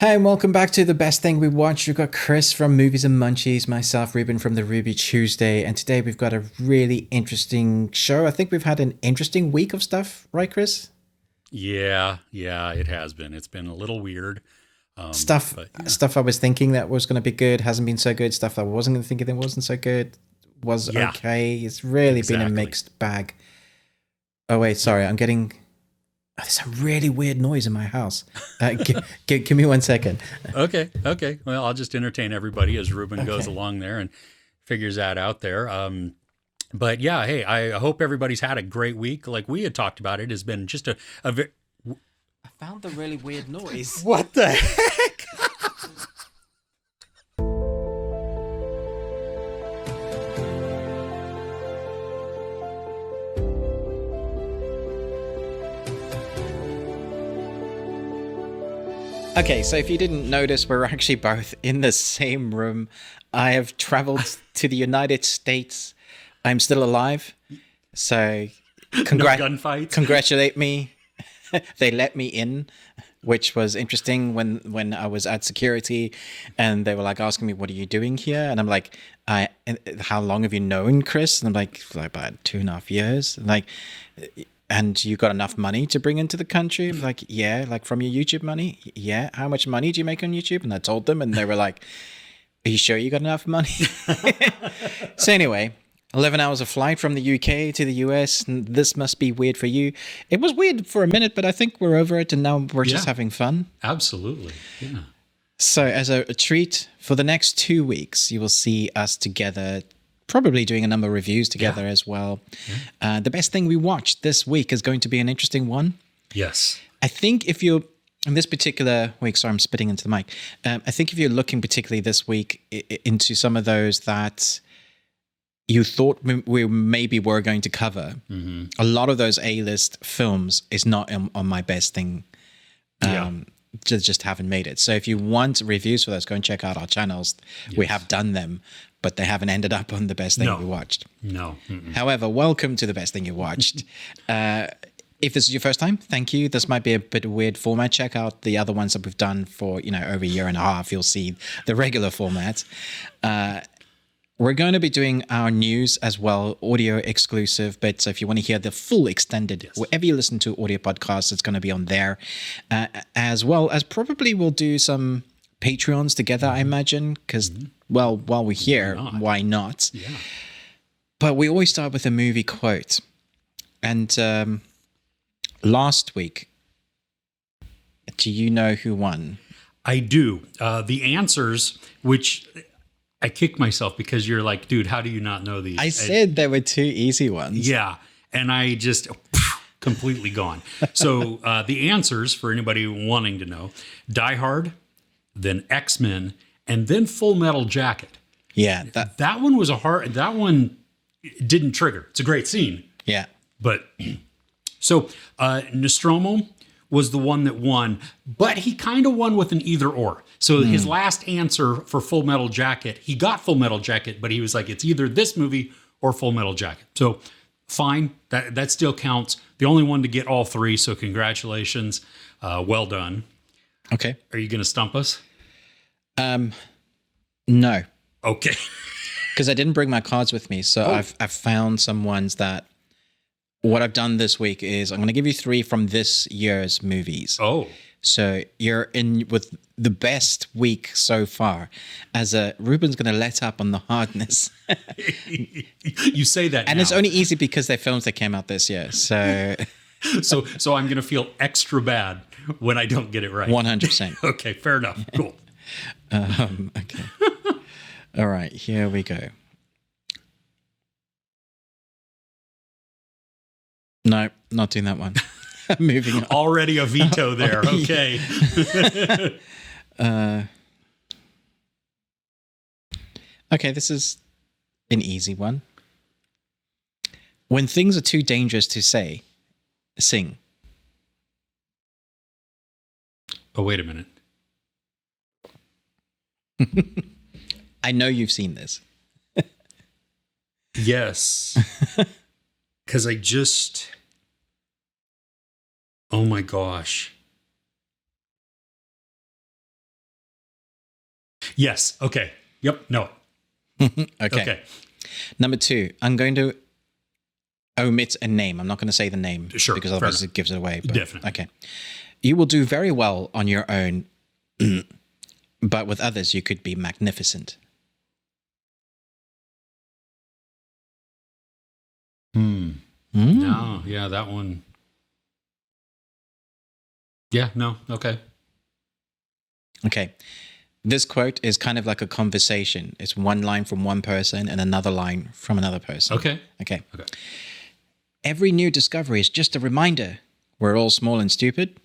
Hey, and welcome back to the best thing we watched. We've got Chris from Movies and Munchies, myself, Ruben from the Ruby Tuesday, and today we've got a really interesting show. I think we've had an interesting week of stuff, right, Chris? Yeah, it has been. It's been a little weird. Stuff, But yeah, stuff I was thinking that was going to be good hasn't been so good. Stuff I wasn't going to think it wasn't so good was yeah, okay. It's really been a exactly. mixed bag. Oh wait, sorry, I'm getting. Oh, there's a really weird noise in my house. Give me 1 second. Okay. Well, I'll just entertain everybody as Ruben goes Okay. along there and figures that out there. But yeah, hey, I hope everybody's had a great week. Like we had talked about, it has been just a I found the really weird noise. what the heck? Okay, so if you didn't notice, we're actually both in the same room. I have traveled to the United States. I'm still alive. So No congrat- gunfights. congratulate me. They let me in, which was interesting when I was at security and they were like asking me, "What are you doing here?" And I'm like, how long have you known Chris?" And I'm like about 2.5 years. And like, and you got enough money to bring into the country? I'm like, yeah, like from your YouTube money? Yeah. How much money do you make on YouTube? And I told them, and they were like, "Are you sure you got enough money?" So anyway, 11 hours of flight from the UK to the US, and this must be weird for you. It was weird for a minute, but I think we're over it, and now we're just Yeah, having fun. absolutely. Yeah. So as a treat, for the next 2 weeks, you will see us together, probably doing a number of reviews together Yeah. as well. The best thing we watched this week is going to be an interesting one. Yes. I think if you're in this particular week, sorry, I'm spitting into the mic. I think if you're looking particularly this week into some of those that you thought we maybe were going to cover, a lot of those A-list films is not on my best thing. Yeah. Just haven't made it. So if you want reviews for those, go and check out our channels. We have done them, but they haven't ended up on the best thing No. we watched. No. Mm-mm. However, welcome to the best thing you watched. If this is your first time, thank you. This might be a bit of a weird format. Check out the other ones that we've done for over a year and a half. You'll see the regular format. We're going to be doing our news as well, audio exclusive. But so if you want to hear the full extended, wherever you listen to audio podcasts, it's going to be on there. As well as probably we'll do some Patreons together, I imagine, because, well, while we're here, why not? Yeah. But we always start with a movie quote. And last week, do you know who won? I do. The answers, which I kick myself because you're like, dude, how do you not know these? I said there were two easy ones. Yeah. And I just completely gone. So the answers for anybody wanting to know: Die Hard, then X-Men, and then Full Metal Jacket. Yeah. That one was that one didn't trigger. It's a great scene. Yeah. But so Nostromo was the one that won, but he kind of won with an either or. So his last answer for Full Metal Jacket, he got Full Metal Jacket, but he was like, it's either this movie or Full Metal Jacket. So fine, that still counts. The only one to get all three, so congratulations. Well done. Okay. Are you going to stump us? No, Okay. because I didn't bring my cards with me. So I've found some ones that what I've done this week is I'm going to give you three from this year's movies. Oh, So you're in with the best week so far. As Ruben's going to let up on the hardness. you say that And now. it's only easy because they're films that came out this year. So So I'm going to feel extra bad when I don't get it right. 100%. Okay, fair enough. Cool. Okay. All right, here we go. No, not doing that one. Moving on. Already a veto there. Okay. Okay, this is an easy one. When things are too dangerous to say, sing. Oh, wait a minute. I know you've seen this. Yes. Because oh my gosh. Yes. Okay. Yep. No. Okay. Okay. Number 2, I'm going to omit a name. I'm not going to say the name Sure, because fair otherwise enough. it gives it away. But, Definitely. Okay. You will do very well on your own, but with others, you could be magnificent. No. Yeah, that one. Yeah. No. Okay. Okay. This quote is kind of like a conversation. It's one line from one person and another line from another person. Okay. Okay. Okay. Every new discovery is just a reminder. We're all small and stupid.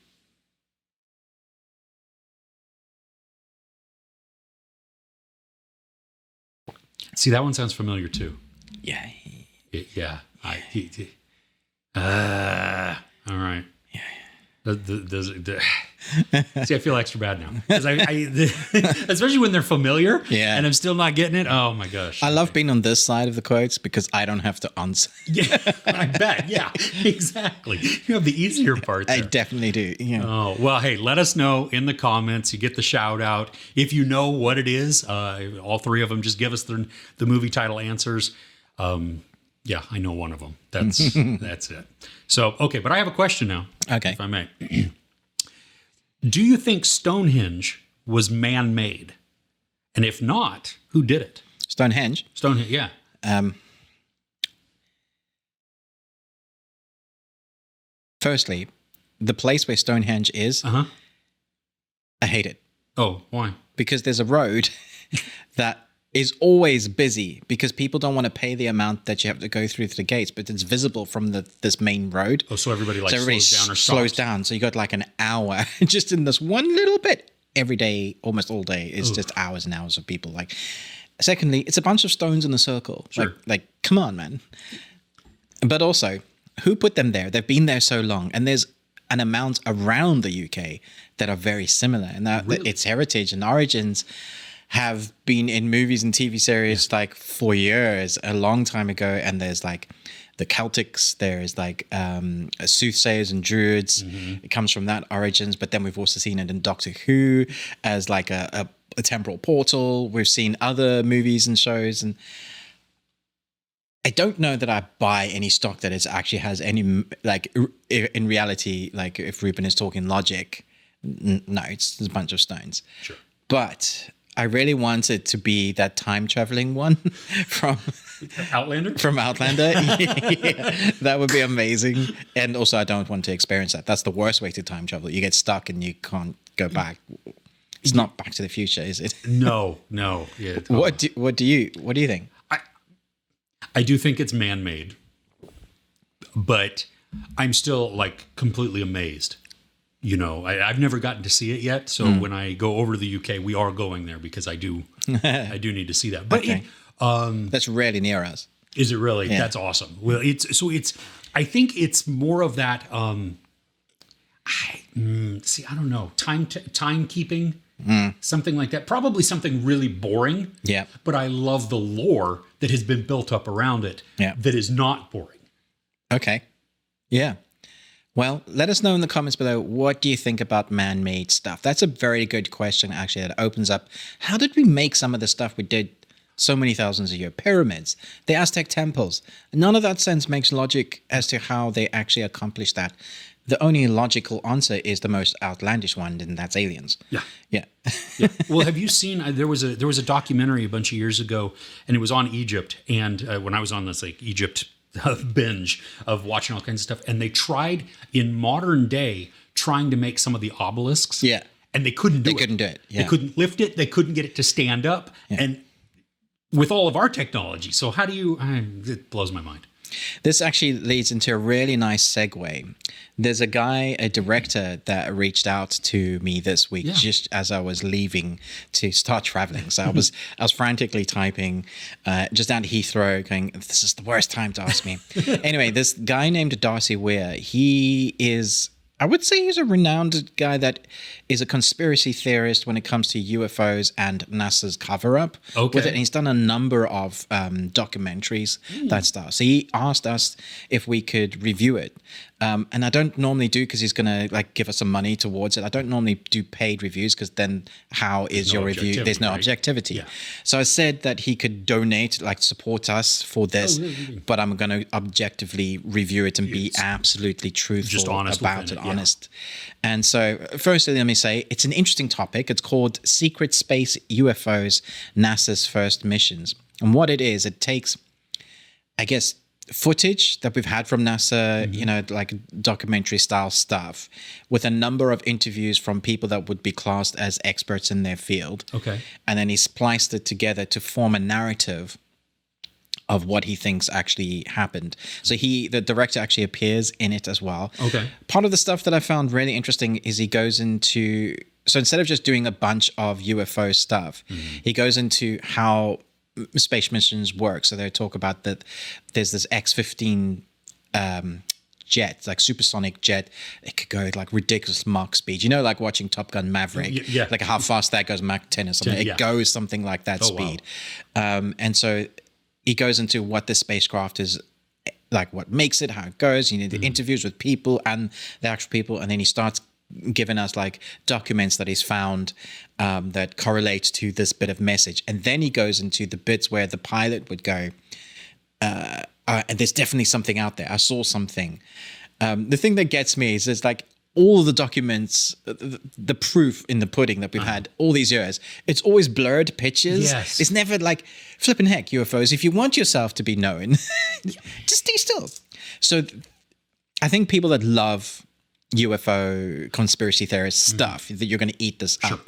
See, that one sounds familiar too. Yeah. Yeah. All right. See, I feel extra bad now because especially when they're familiar. Yeah. And I'm still not getting it. Oh my gosh. I love being on this side of the quotes because I don't have to answer. Yeah, I bet. Yeah, exactly. You have the easier part there. I definitely do. Yeah. Oh, well, hey, let us know in the comments. You get the shout out. If you know what it is, all 3 of them, just give us the movie title answers. Yeah, I know one of them. That's it. So, okay, but I have a question now. Okay. If I may. Do you think Stonehenge was man-made? And if not, who did it? Stonehenge. Stonehenge, yeah. Firstly, the place where Stonehenge is, Uh-huh. I hate it Oh, why? because there's a road that is always busy because people don't want to pay the amount that you have to go through the gates, but it's visible from this main road. Oh, so everybody Everybody slows down or slows stops. down. So you got like an hour just in this one little bit. Every day, almost all day, is just hours and hours of people. Like, secondly, it's a bunch of stones in a circle. Sure. Like, come on, man. But also, who put them there? They've been there so long, and there's an amount around the UK that are very similar, and that its heritage and origins have been in movies and TV series like for years, a long time ago. And there's like the Celtics, there's like soothsayers and druids. It comes from that origins, but then we've also seen it in Doctor Who as like a temporal portal. We've seen other movies and shows, and I don't know that I buy any stock that it actually has any, like, in reality, like if Ruben is talking logic, no, it's a bunch of stones. Sure. But I really want it to be that time traveling one from Outlander? Outlander. Yeah, that would be amazing. And also, I don't want to experience that. That's the worst way to time travel. You get stuck and you can't go back. It's not Back to the Future, is it? No. Yeah. What do you think? I do think it's man-made, but I'm still like completely amazed. You know, I've never gotten to see it yet. So when I go over to the UK, we are going there because I do need to see that. But Okay. That's really near us. is it really? Yeah. That's awesome. Well, I think it's more of that. I don't know, timekeeping, something like that. Probably something really boring. Yeah. But I love the lore that has been built up around it. Yeah. That is not boring. Okay. Yeah. Well, let us know in the comments below, what do you think about man-made stuff? That's a very good question, actually, that opens up. How did we make some of the stuff we did so many thousands of years? Pyramids, the Aztec temples. None of that sense makes logic as to how they actually accomplished that. The only logical answer is the most outlandish one, and that's aliens. Yeah. Yeah. Yeah. Well, have you seen? There was a documentary a bunch of years ago, and it was on Egypt. And when I was on this like Egypt binge of watching all kinds of stuff, and they tried in modern day trying to make some of the obelisks. Yeah. And they couldn't do it. They couldn't do it. Yeah. They couldn't lift it. They couldn't get it to stand up. Yeah. And with all of our technology, so how do you? It blows my mind. This actually leads into a really nice segue. There's a guy, a director, that reached out to me this week just as I was leaving to start traveling. So I was frantically typing just down to Heathrow, going, "This is the worst time to ask me." Anyway, this guy named Darcy Weir, he is I would say he's a renowned guy that is a conspiracy theorist when it comes to UFOs and NASA's cover-up with it. And he's done a number of documentaries, that stuff. So he asked us if we could review it. And I don't normally do, because he's going to like give us some money towards it. I don't normally do paid reviews, because then how is your review? There's no objectivity. Yeah. So I said that he could donate, like support us for this, but I'm going to objectively review it and be absolutely truthful about it. Honest. And so firstly, let me say it's an interesting topic. It's called Secret Space UFOs, NASA's First Missions. And what it is, it takes, I guess, footage that we've had from NASA, you know, like documentary style stuff, with a number of interviews from people that would be classed as experts in their field. Okay. And then he spliced it together to form a narrative of what he thinks actually happened. So the director actually appears in it as well. Okay. Part of the stuff that I found really interesting is he goes into, so instead of just doing a bunch of UFO stuff, he goes into how space missions work. So they talk about that there's this X-15 jet, like supersonic jet. It could go at like ridiculous Mach speed. You know, like watching Top Gun Maverick, like how fast that goes, Mach 10 or something. It goes something like that speed. Wow. And so he goes into what the spacecraft is, like what makes it, how it goes. You need the interviews with people and the actual people. And then he starts giving us like documents that he's found that correlate to this bit of message. And then he goes into the bits where the pilot would go, and there's definitely something out there. I saw something. The thing that gets me is like all of the documents, the proof in the pudding that we've had all these years, it's always blurred pictures. Yes. It's never like, flipping heck, UFOs, if you want yourself to be known, just stay still. So I think people that love UFO conspiracy theorist stuff, that you're going to eat this up.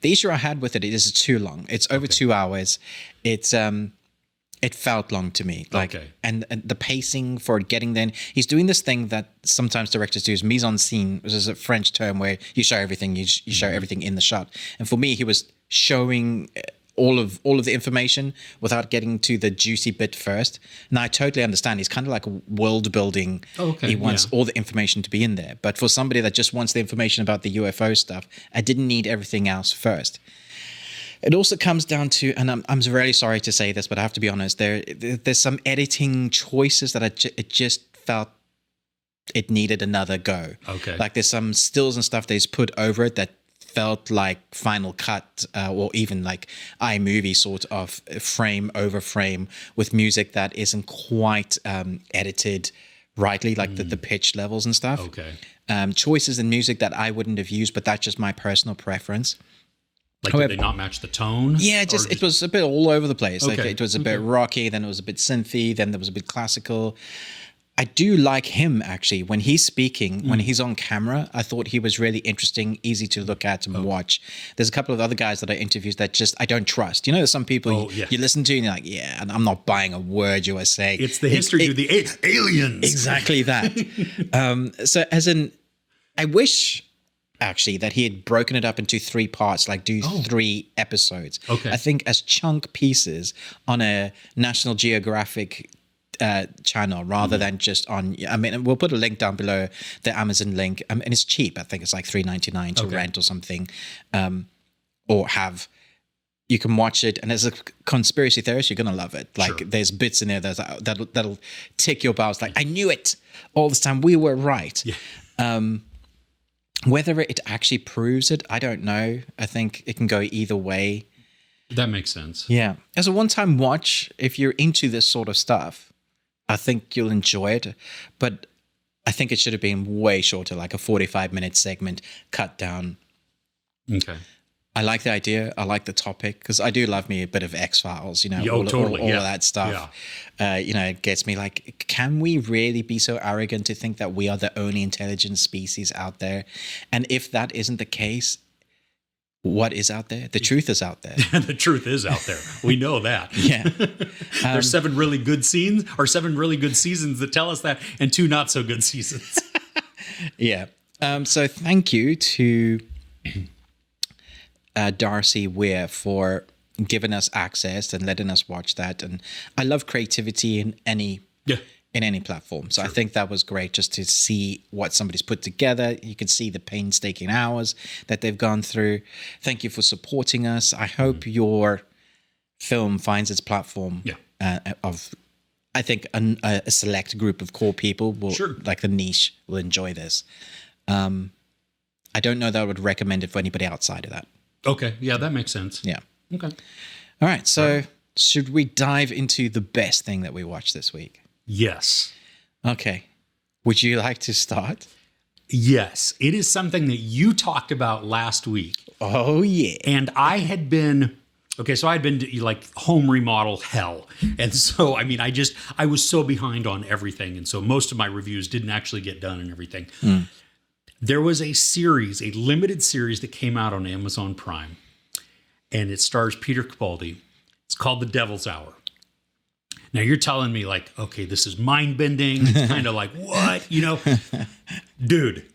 The issue I had with it is it's too long. It's over 2 hours. It felt long to me, like, and the pacing for getting there. He's doing this thing that sometimes directors do, is mise en scene, which is a French term where you show everything, you show everything in the shot. And for me, he was showing all of the information without getting to the juicy bit first. Now I totally understand. He's kind of like world building. He wants all the information to be in there. But for somebody that just wants the information about the UFO stuff, I didn't need everything else first. It also comes down to, and I'm really sorry to say this, but I have to be honest, there's some editing choices that it just felt it needed another go. Okay. Like there's some stills and stuff that he's put over it that felt like Final Cut or even like iMovie sort of frame over frame with music that isn't quite edited rightly, like the pitch levels and stuff. Okay. Choices in music that I wouldn't have used, but that's just my personal preference. Like, however, did they not match the tone? Yeah, it was a bit all over the place. Okay. Like it was a bit rocky, then it was a bit synthy, then there was a bit classical. I do like him, actually. When he's speaking, when he's on camera, I thought he was really interesting, easy to look at and watch. There's a couple of other guys that I interviewed that just I don't trust. You know, there's some people you listen to and you're like, yeah, and I'm not buying a word you are saying. It's the history of the aliens. Exactly that. So I wish actually that he had broken it up into 3 parts, like do 3 episodes. Okay. I think as chunk pieces on a National Geographic channel rather than just on, I mean, we'll put a link down below, the Amazon link, and it's cheap. I think it's like $3.99 to rent or something, or have. You can watch it, and as a conspiracy theorist, you're gonna love it. Like there's bits in there that'll tick your balls. Like I knew it all this time. We were right. Yeah. Whether it actually proves it, I don't know. I think it can go either way. That makes sense. Yeah. As a one-time watch, if you're into this sort of stuff, I think you'll enjoy it. But I think it should have been way shorter, like a 45-minute segment cut down. Okay. I like the idea. I like the topic, because I do love me a bit of X-Files, you know, all of that stuff. Yeah. You know, it gets me like, can we really be so arrogant to think that we are the only intelligent species out there? And if that isn't the case, what is out there? The truth is out there. The truth is out there. We know that. Yeah. There's 7 really good scenes, or 7 really good seasons that tell us that, and 2 not so good seasons. Yeah. So thank you to Darcy Weir for giving us access and letting us watch that. And I love creativity in any in any platform. So I think that was great just to see what somebody's put together. You can see the painstaking hours that they've gone through. Thank you for supporting us. I hope your film finds its platform of, I think, a select group of core people will, like the niche, will enjoy this. I don't know that I would recommend it for anybody outside of that. Okay. Yeah, that makes sense. Yeah. Okay. All right. So should we dive into the best thing that we watched this week? Yes. Okay. Would you like to start? Yes. It is something that you talked about last week. Oh, yeah. And I had been, so I'd been to like home remodel hell. And so, I mean, I was so behind on everything. And so most of my reviews didn't actually get done and everything. There was a limited series that came out on Amazon Prime. And it stars Peter Capaldi. It's called The Devil's Hour. Now you're telling me like, okay, this is mind bending. It's kind of like, what? Dude,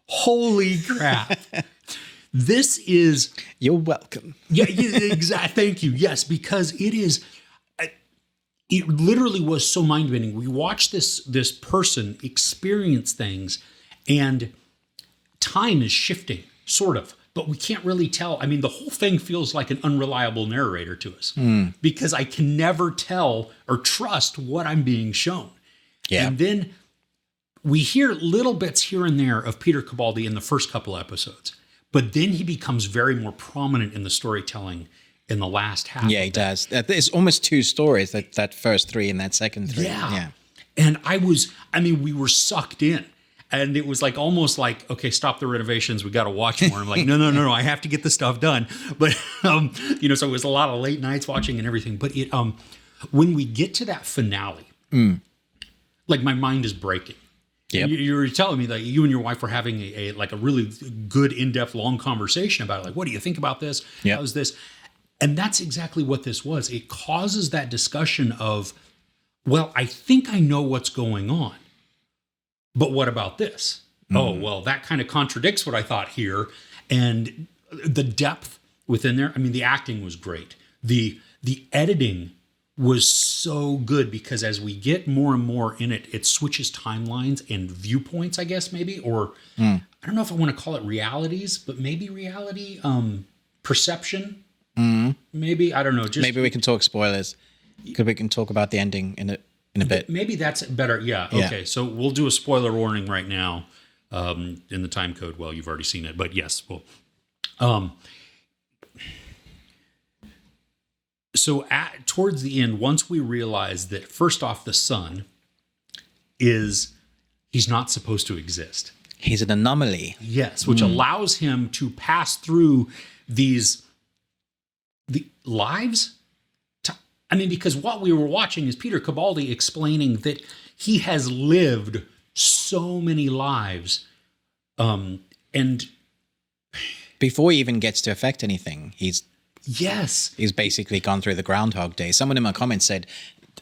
holy crap. This is. You're welcome. Yeah, exactly. Thank you. Yes, because it literally was so mind bending. We watched this person experience things and time is shifting, sort of. But we can't really tell. I mean, the whole thing feels like an unreliable narrator to us because I can never tell or trust what I'm being shown. Yeah. And then we hear little bits here and there of Peter Capaldi in the first couple episodes, but then he becomes very more prominent in the storytelling in the last half. Yeah, he does. It's almost two stories, that first three and that second three. Yeah. And we were sucked in. And it was like almost like, okay, stop the renovations. We got to watch more. I'm like, no. I have to get this stuff done. But, so it was a lot of late nights watching and everything. But when we get to that finale, like my mind is breaking. Yep. You were telling me that you and your wife were having a really good, in-depth, long conversation about it. Like, what do you think about this? Yep. How's this? And that's exactly what this was. It causes that discussion of, well, I think I know what's going on. But what about this? Oh, well, that kind of contradicts what I thought here. And the depth within there, I mean, the acting was great. The editing was so good because as we get more and more in it, it switches timelines and viewpoints, I guess, maybe. Or I don't know if I want to call it realities, but maybe reality, perception. Maybe, I don't know. Maybe we can talk spoilers. Because we can talk about the ending in a bit. Maybe that's better. Yeah. Okay. So we'll do a spoiler warning right now in the time code. Well, you've already seen it, but yes. Well, so towards the end, once we realize that first off, the sun he's not supposed to exist. He's an anomaly. Yes. Which allows him to pass through the lives. Because what we were watching is Peter Capaldi explaining that he has lived so many lives. And before he even gets to affect anything, he's basically gone through the Groundhog Day. Someone in my comments said,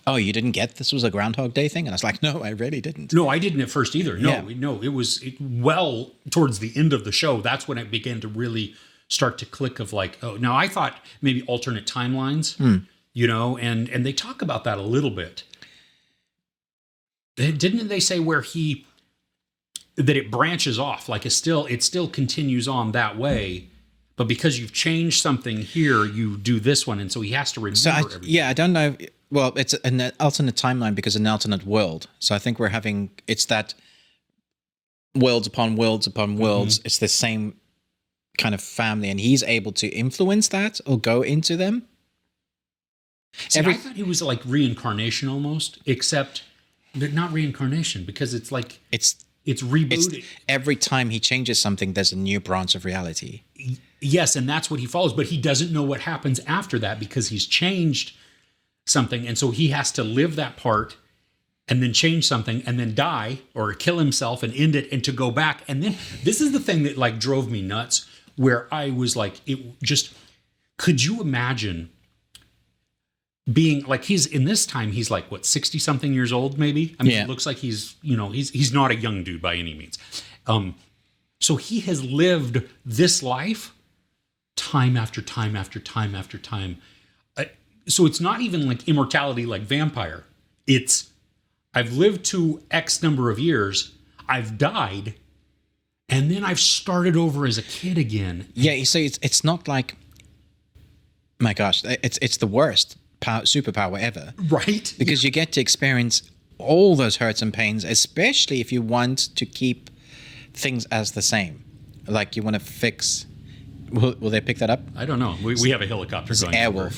oh, you didn't get this was a Groundhog Day thing? And I was like, no, I really didn't. No, I didn't at first either. No, it was well towards the end of the show. That's when it began to really start to click of like, oh, now I thought maybe alternate timelines. And they talk about that a little bit. Didn't they say where that it branches off, like it still continues on that way, but because you've changed something here, you do this one, and so he has to remember everything. Yeah, I don't know. Well, it's an alternate timeline because an alternate world. So I think it's that worlds upon worlds upon worlds. It's the same kind of family, and he's able to influence that or go into them. I thought he was like reincarnation almost, except not reincarnation because it's like it's rebooting. Every time he changes something, there's a new branch of reality. Yes, and that's what he follows, but he doesn't know what happens after that because he's changed something, and so he has to live that part and then change something and then die or kill himself and end it and to go back. And then this is the thing that like drove me nuts, where I was like, could you imagine being like he's like what 60 something years old maybe. I mean, It looks like he's not a young dude by any means. So he has lived this life time after time after time after time. So it's not even like immortality like vampire. It's I've lived to X number of years, I've died, and then I've started over as a kid again. Yeah, you see, it's not like, my gosh, it's the worst superpower ever. Right? Because you get to experience all those hurts and pains, especially if you want to keep things as the same. Like you want to fix... Will they pick that up? I don't know. We have a helicopter going. Airwolf.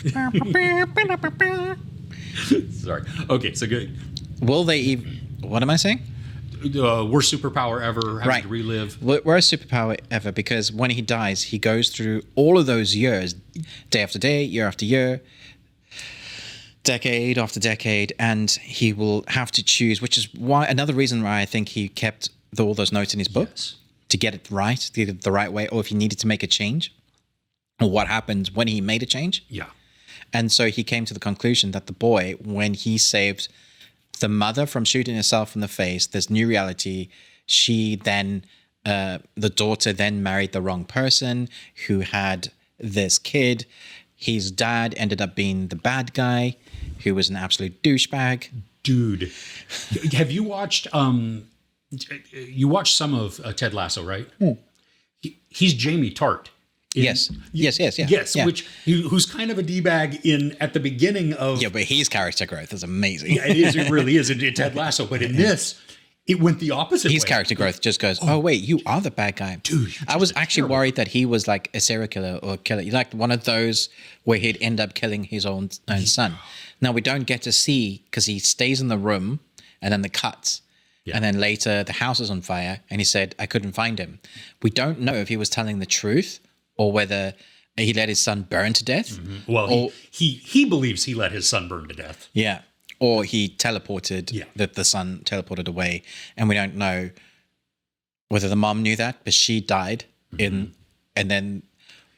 Sorry. Okay, so good. Will they even... What am I saying? Worst superpower ever, having to relive. Worst superpower ever, because when he dies, he goes through all of those years, day after day, year after year, decade after decade, and he will have to choose, which is why another reason why I think he kept all those notes in his book, to get it right, to get it the right way, or if he needed to make a change, or what happens when he made a change. Yeah. And so he came to the conclusion that the boy, when he saved the mother from shooting herself in the face, this new reality, she then, the daughter then married the wrong person who had this kid. His dad ended up being the bad guy who was an absolute douchebag. Dude, have you watched, you watched some of Ted Lasso, right? He's Jamie Tart. Yes, yeah. Who's kind of a D-bag at the beginning of... Yeah, but his character growth is amazing. Yeah, it is. It really is. It's Ted Lasso. But in this, it went the opposite way. His character growth just goes, oh, wait, you are the bad guy. Dude, I was actually worried that he was like a serial killer or killer. Like one of those where he'd end up killing his own son. Now, we don't get to see, because he stays in the room and then the cuts. Yeah. And then later, the house is on fire. And he said, I couldn't find him. We don't know if he was telling the truth or whether he let his son burn to death. Mm-hmm. Well, he believes he let his son burn to death. Yeah. Or he teleported, that the son teleported away. And we don't know whether the mom knew that, but she died and then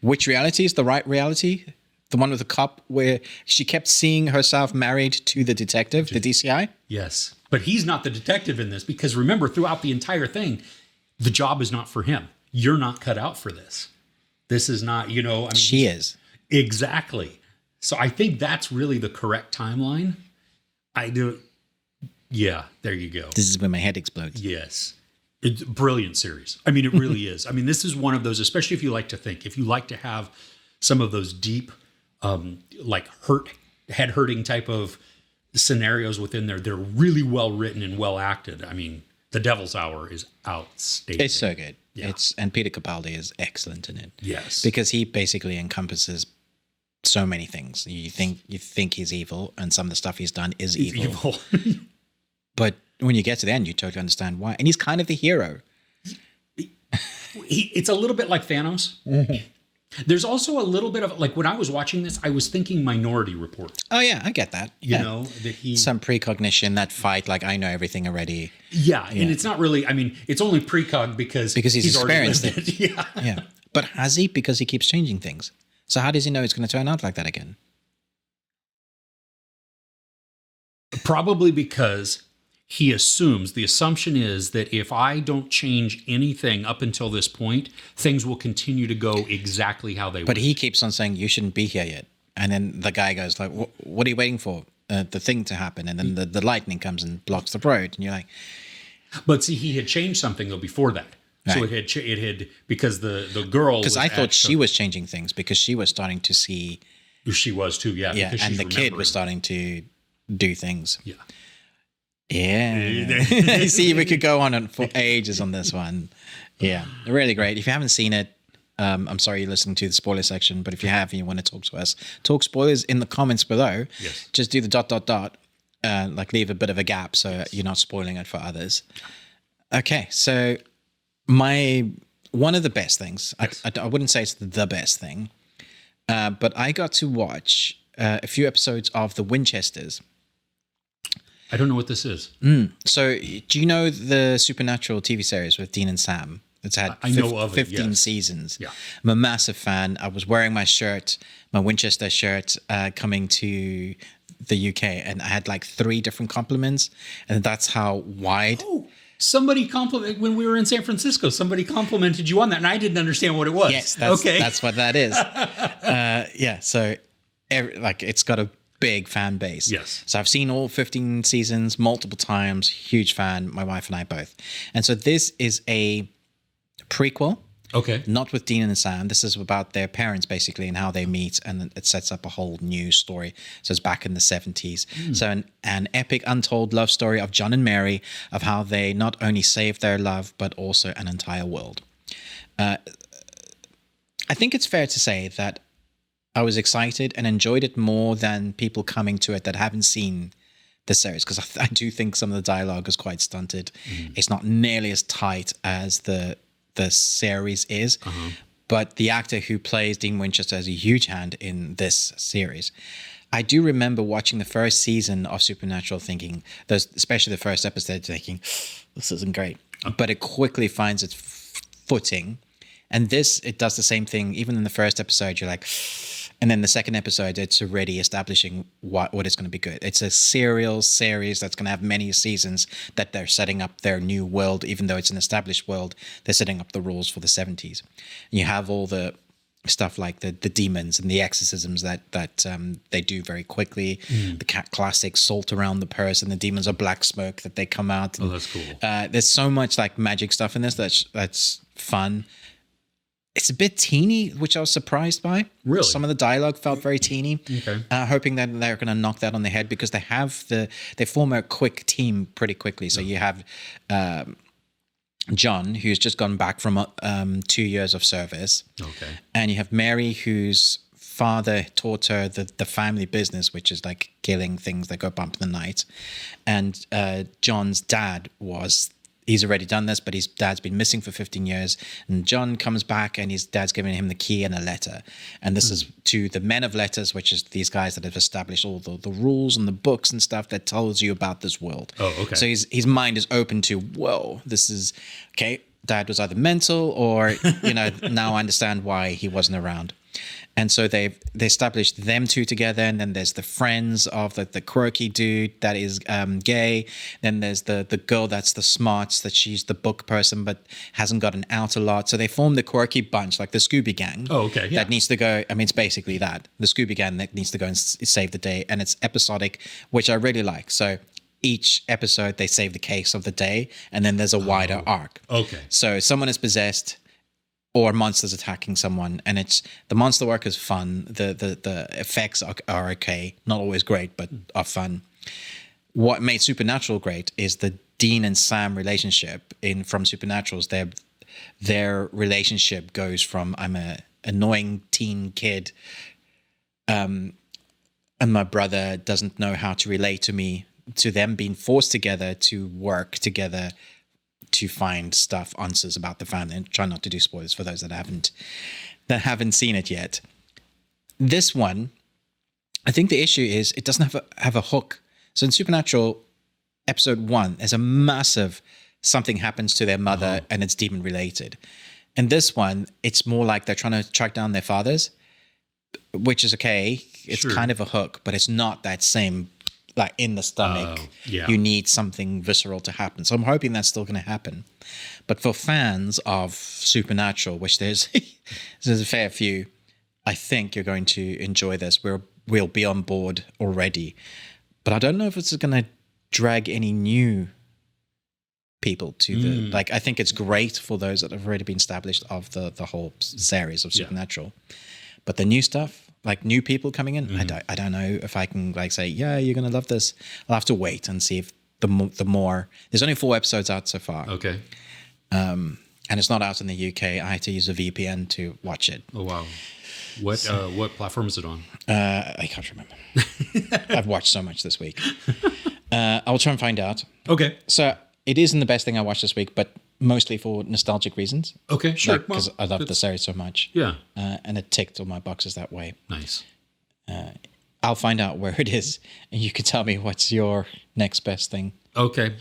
which reality is the right reality? The one with the cop where she kept seeing herself married to the detective, the DCI? Yes. But he's not the detective in this, because remember, throughout the entire thing, the job is not for him. You're not cut out for this. This is not, she is. Exactly. So I think that's really the correct timeline. I do. Yeah, there you go. This is when my head explodes. Yes. It's a brilliant series. I mean, it really is. I mean, this is one of those, especially if you like to think, if you like to have some of those deep, like head hurting type of scenarios within there, they're really well written and well acted. I mean, The Devil's Hour is outstanding. It's so good. Yeah. And Peter Capaldi is excellent in it. Yes. Because he basically encompasses so many things. You think he's evil, and some of the stuff he's done is evil. But when you get to the end, you totally understand why. And he's kind of the hero. It's a little bit like Thanos. Mm-hmm. There's also a little bit of, like, when I was watching this, I was thinking Minority Report. Oh, yeah, I get that. You know, that some precognition, that fight, like, I know everything already. Yeah, and it's not really, I mean, it's only precog because he's experienced it. Yeah. But has he? Because he keeps changing things. So how does he know it's going to turn out like that again? Probably because he assumes, the assumption is that if I don't change anything up until this point, things will continue to go exactly how they were. But he keeps on saying, you shouldn't be here yet. And then the guy goes like, what are you waiting for? The thing to happen. And then the lightning comes and blocks the road. And you're like... But see, he had changed something though before that. Right. So it had because the girl... Because I thought she was changing things because she was starting to see... She was too, yeah. Yeah, and the kid was starting to do things. Yeah. Yeah. See, we could go on for ages on this one. Yeah, really great. If you haven't seen it, I'm sorry you're listening to the spoiler section, but if you have and you want to talk to us, talk spoilers in the comments below. Yes. Just do the ... like leave a bit of a gap so you're not spoiling it for others. Okay, so one of the best things, yes. I wouldn't say it's the best thing, but I got to watch a few episodes of The Winchesters. I don't know what this is. So, do you know the Supernatural TV series with Dean and Sam? It's had 15 seasons. Yeah. I'm a massive fan. I was wearing my Winchester shirt, coming to the UK, and I had like 3 different compliments, and that's how wide. Oh, somebody when we were in San Francisco. Somebody complimented you on that, and I didn't understand what it was. Yes, that's what that is. Yeah. So, it's got a big fan base. Yes. So I've seen all 15 seasons multiple times. Huge fan, my wife and I both. And so this is a prequel. Okay. Not with Dean and Sam. This is about their parents, basically, and how they meet, and it sets up a whole new story. So it's back in the 70s. So an epic, untold love story of John and Mary, of how they not only saved their love, but also an entire world. I think it's fair to say that I was excited and enjoyed it more than people coming to it that haven't seen the series, because I do think some of the dialogue is quite stunted. It's not nearly as tight as the series is, but the actor who plays Dean Winchester has a huge hand in this series. I do remember watching the first season of Supernatural thinking, especially the first episode, thinking, this isn't great. But it quickly finds its footing. And it does the same thing. Even in the first episode, you're like, and then the second episode, it's already establishing what is going to be good. It's a serial series that's going to have many seasons that they're setting up their new world. Even though it's an established world, they're setting up the rules for the 70s. And you have all the stuff like the demons and the exorcisms that they do very quickly. The classic salt around the person. The demons are black smoke that they come out. And, that's cool. there's so much like magic stuff in this that's fun. It's a bit teeny, which I was surprised by. Really? Some of the dialogue felt very teeny. Okay. Hoping that they're going to knock that on the head, because they form a quick team pretty quickly. So you have John, who's just gone back from 2 years of service. Okay. And you have Mary, whose father taught her the family business, which is like killing things that go bump in the night. And John's dad he's already done this, but his dad's been missing for 15 years. And John comes back and his dad's giving him the key and a letter. And this is to the men of letters, which is these guys that have established all the rules and the books and stuff that tells you about this world. Oh, okay. So his mind is open to, whoa, this is, okay, dad was either mental or, now I understand why he wasn't around. And so they established them two together, and then there's the friends of the quirky dude that is gay. Then there's the girl that's the smarts, that she's the book person but hasn't gotten out a lot. So they form the quirky bunch, like the Scooby Gang. Oh, okay. Yeah. That needs to go. I mean, it's basically that, the Scooby Gang that needs to go and save the day, and it's episodic, which I really like. So each episode they save the case of the day, and then there's a wider arc. Okay. So someone is possessed, or monsters attacking someone, and it's the monster work is fun. The effects are okay, not always great, but are fun. What made Supernatural great is the Dean and Sam relationship from Supernatural's. Their relationship goes from, I'm a annoying teen kid, and my brother doesn't know how to relate to me, to them being forced together to work together to find answers about the family. And try not to do spoilers for those that haven't seen it yet. This one, I think the issue is it doesn't have a hook. So in Supernatural, episode 1, there's a massive something happens to their mother and it's demon related. In this one, it's more like they're trying to track down their fathers, which is okay. It's kind of a hook, but it's not that same, like in the stomach, you need something visceral to happen. So I'm hoping that's still going to happen. But for fans of Supernatural, which there's a fair few, I think you're going to enjoy this. We'll be on board already. But I don't know if it's going to drag any new people to the... Like, I think it's great for those that have already been established of the whole series of Supernatural. But the new stuff, like new people coming in, I don't know if I can like say, yeah, you're going to love this. I'll have to wait and see if the more... There's only 4 episodes out so far. Okay. And it's not out in the UK. I had to use a VPN to watch it. Oh, wow. What platform is it on? I can't remember. I've watched so much this week. I'll try and find out. Okay. So it isn't the best thing I watched this week, but mostly for nostalgic reasons. Okay, sure. Because I love the series so much. Yeah. And it ticked all my boxes that way. Nice. I'll find out where it is, and you can tell me what's your next best thing. Okay.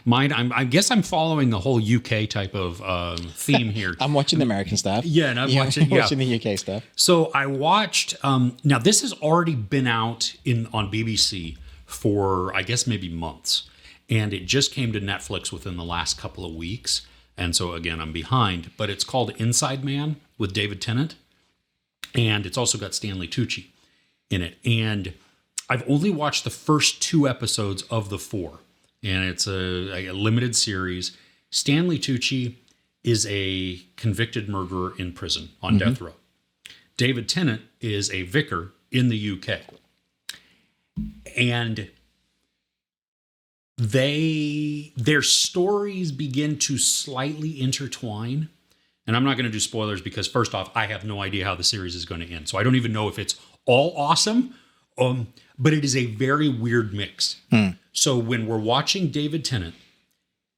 Mine, I guess I'm following the whole UK type of theme here. I'm watching the American stuff. Yeah, and I'm watching the UK stuff. So I watched. Now this has already been out on BBC for I guess maybe months, and it just came to Netflix within the last couple of weeks. And so again, I'm behind. But it's called Inside Man with David Tennant, and it's also got Stanley Tucci in it. And I've only watched the first 2 episodes of the 4, and it's a limited series. Stanley Tucci is a convicted murderer in prison on death row. David Tennant is a vicar in the UK. And their stories begin to slightly intertwine. And I'm not going to do spoilers because, first off, I have no idea how the series is going to end. So I don't even know if it's all awesome, but it is a very weird mix. So when we're watching David Tennant,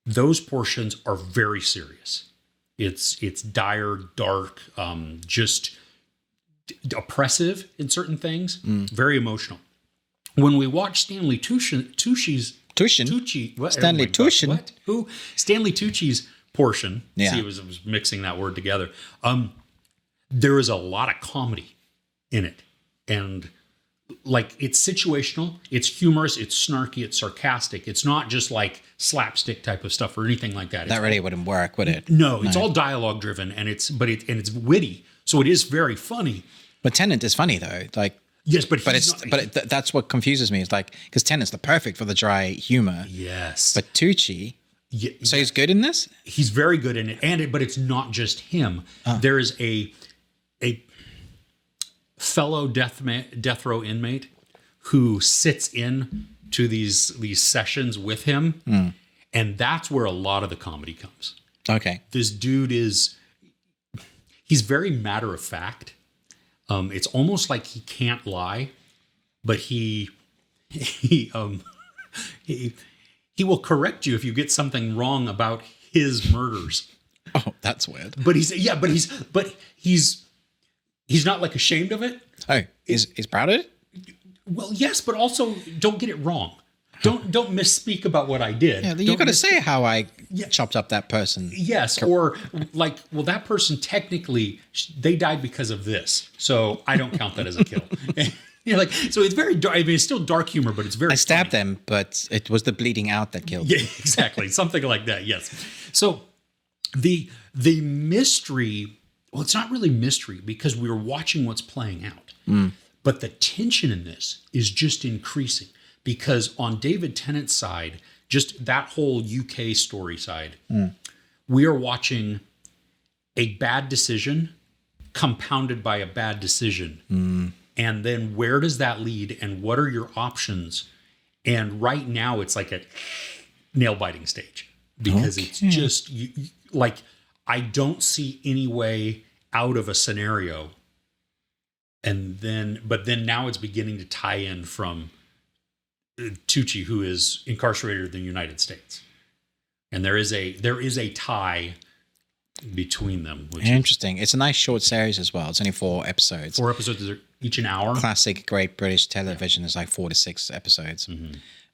those portions are very serious. It's dire, dark, just oppressive in certain things, very emotional. When we watch Stanley Tucci's portion. Yeah. See, I was mixing that word together. There is a lot of comedy in it, and like it's situational, it's humorous, it's snarky, it's sarcastic. It's not just like slapstick type of stuff or anything like that. That really wouldn't work, would it? No, it's all dialogue driven, and it's witty, so it is very funny. But Tennant is funny though, like. Yes, that's what confuses me. It's like because Tennant's the perfect for the dry humor. Yes, but Tucci. So he's good in this. He's very good in it, but it's not just him. There is a fellow death row inmate who sits in to these sessions with him, and that's where a lot of the comedy comes. Okay, this dude he's very matter of fact. It's almost like he can't lie, but he will correct you if you get something wrong about his murders. Oh, that's weird. But he's not like ashamed of it. Oh, he's proud of it? Well, yes, but also don't get it wrong. Don't misspeak about what I did. Yeah, you got to say how I chopped up that person. Yes, or like, well, that person technically they died because of this, so I don't count that as a kill. Like, so it's very dark. I mean, it's still dark humor, but it's very. I stabbed them, but it was the bleeding out that killed. Yeah, exactly, something like that. Yes. So the mystery. Well, it's not really mystery because we're watching what's playing out, but the tension in this is just increasing. Because on David Tennant's side, just that whole UK story side, we are watching a bad decision compounded by a bad decision. And then where does that lead and what are your options? And right now it's like a nail-biting stage because it's just like I don't see any way out of a scenario. But then now it's beginning to tie in from Tucci, who is incarcerated in the United States, and there is a tie between them. Which Interesting. It's a nice short series as well. It's only 4 episodes. 4 episodes are each an hour. Classic Great British Television is like 4 to 6 episodes.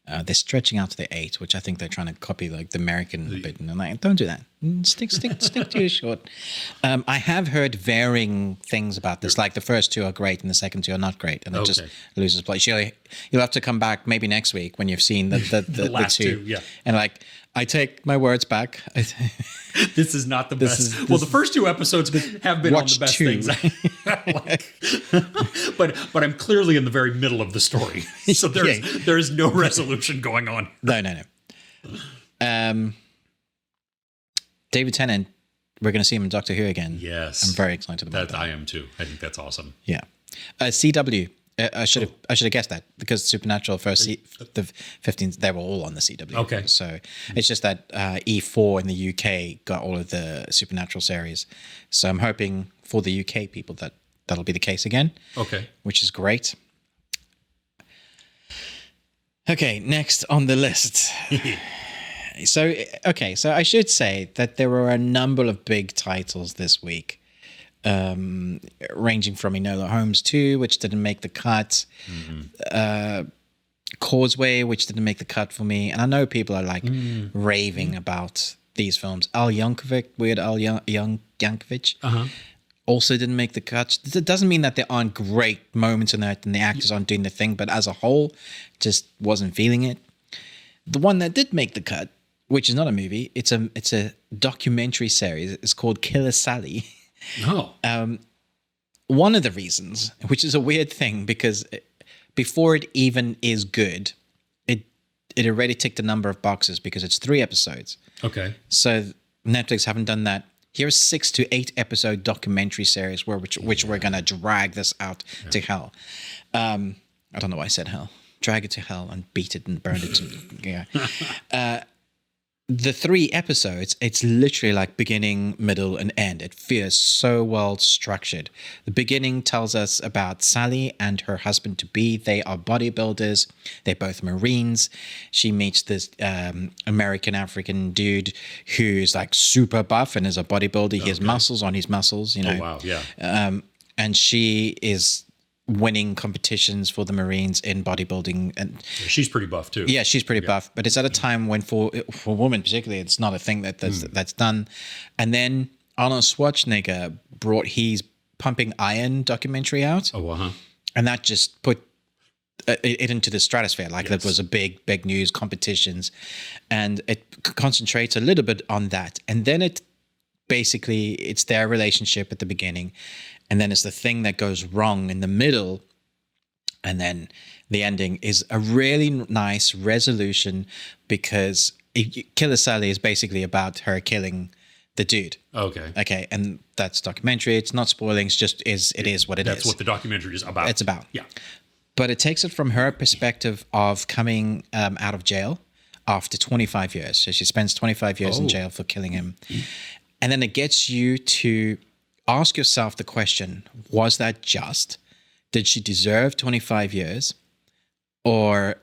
They're stretching out to the 8, which I think they're trying to copy like the American bit. And I'm like, don't do that. Stick to your short. I have heard varying things about this. Like the first 2 are great and the second 2 are not great, and it just loses play. You'll have to come back maybe next week when you've seen the last 2. Yeah, and like I take my words back. This is not the best. Well, the first 2 episodes have been on the best 2. things. But I'm clearly in the very middle of the story, so there is no resolution going on. No. David Tennant, we're going to see him in Doctor Who again. Yes, I'm very excited about that. I am too. I think that's awesome. Yeah, CW. I should have guessed that because Supernatural the 15th they were all on the CW. Okay, so it's just that E4 in the UK got all of the Supernatural series. So I'm hoping for the UK people that'll be the case again. Okay, which is great. Okay, next on the list. So I should say that there were a number of big titles this week. Ranging from Enola Holmes 2, which didn't make the cut, Causeway, which didn't make the cut for me, and I know people are like raving about these films. Weird Al Yankovic, also didn't make the cut. It doesn't mean that there aren't great moments in it and the actors aren't doing the thing, but as a whole, just wasn't feeling it. The one that did make the cut, which is not a movie, it's a documentary series. It's called Killer Sally. No. One of the reasons, which is a weird thing because before it even is good, it already ticked a number of boxes because it's 3 episodes. Okay. So Netflix haven't done that. Here's 6 to 8 episode documentary series which we're gonna drag this out to hell. I don't know why I said hell. Drag it to hell and beat it and burn it. The 3 episodes, it's literally like beginning, middle, and end. It feels so well structured. The beginning tells us about Sally and her husband-to-be. They are bodybuilders. They're both Marines. She meets this American-African dude who's like super buff and is a bodybuilder. He has muscles on his muscles, you know. Oh, wow, yeah. And she is winning competitions for the Marines in bodybuilding, and She's pretty buff too. yeah, she's pretty buff. But it's at a time when for women particularly, it's not a thing that's done. And then Arnold Schwarzenegger brought his Pumping Iron documentary out, and that just put it into the stratosphere. Like that was a big news, competitions, and it concentrates a little bit on that. And then it's their relationship at the beginning. And then it's the thing that goes wrong in the middle. And then the ending is a really nice resolution because Killer Sally is basically about her killing the dude. Okay. And that's documentary. It's not spoiling. It's just it is what it is. That's what the documentary is about. It's about. Yeah. But it takes it from her perspective of coming out of jail after 25 years. So she spends 25 years in jail for killing him. And then it gets you to ask yourself the question, was that just? Did she deserve 25 years? Or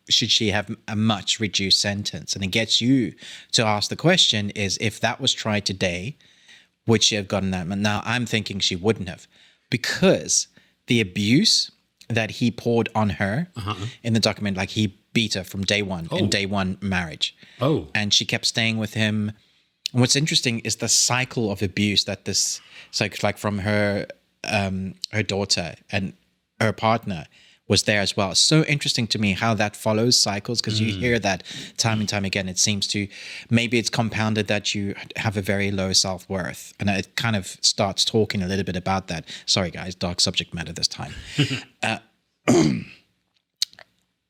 should she have a much reduced sentence? And it gets you to ask the question is, if that was tried today, would she have gotten that? Now, I'm thinking she wouldn't have, because the abuse that he poured on her in the document, like he beat her from day one, in day one marriage. And she kept staying with him. And what's interesting is the cycle of abuse that this, so like from her daughter and her partner was there as well. It's so interesting to me how that follows cycles, because you hear that time and time again. It seems to, maybe it's compounded that you have a very low self-worth. And it kind of starts talking a little bit about that. Sorry, guys, dark subject matter this time.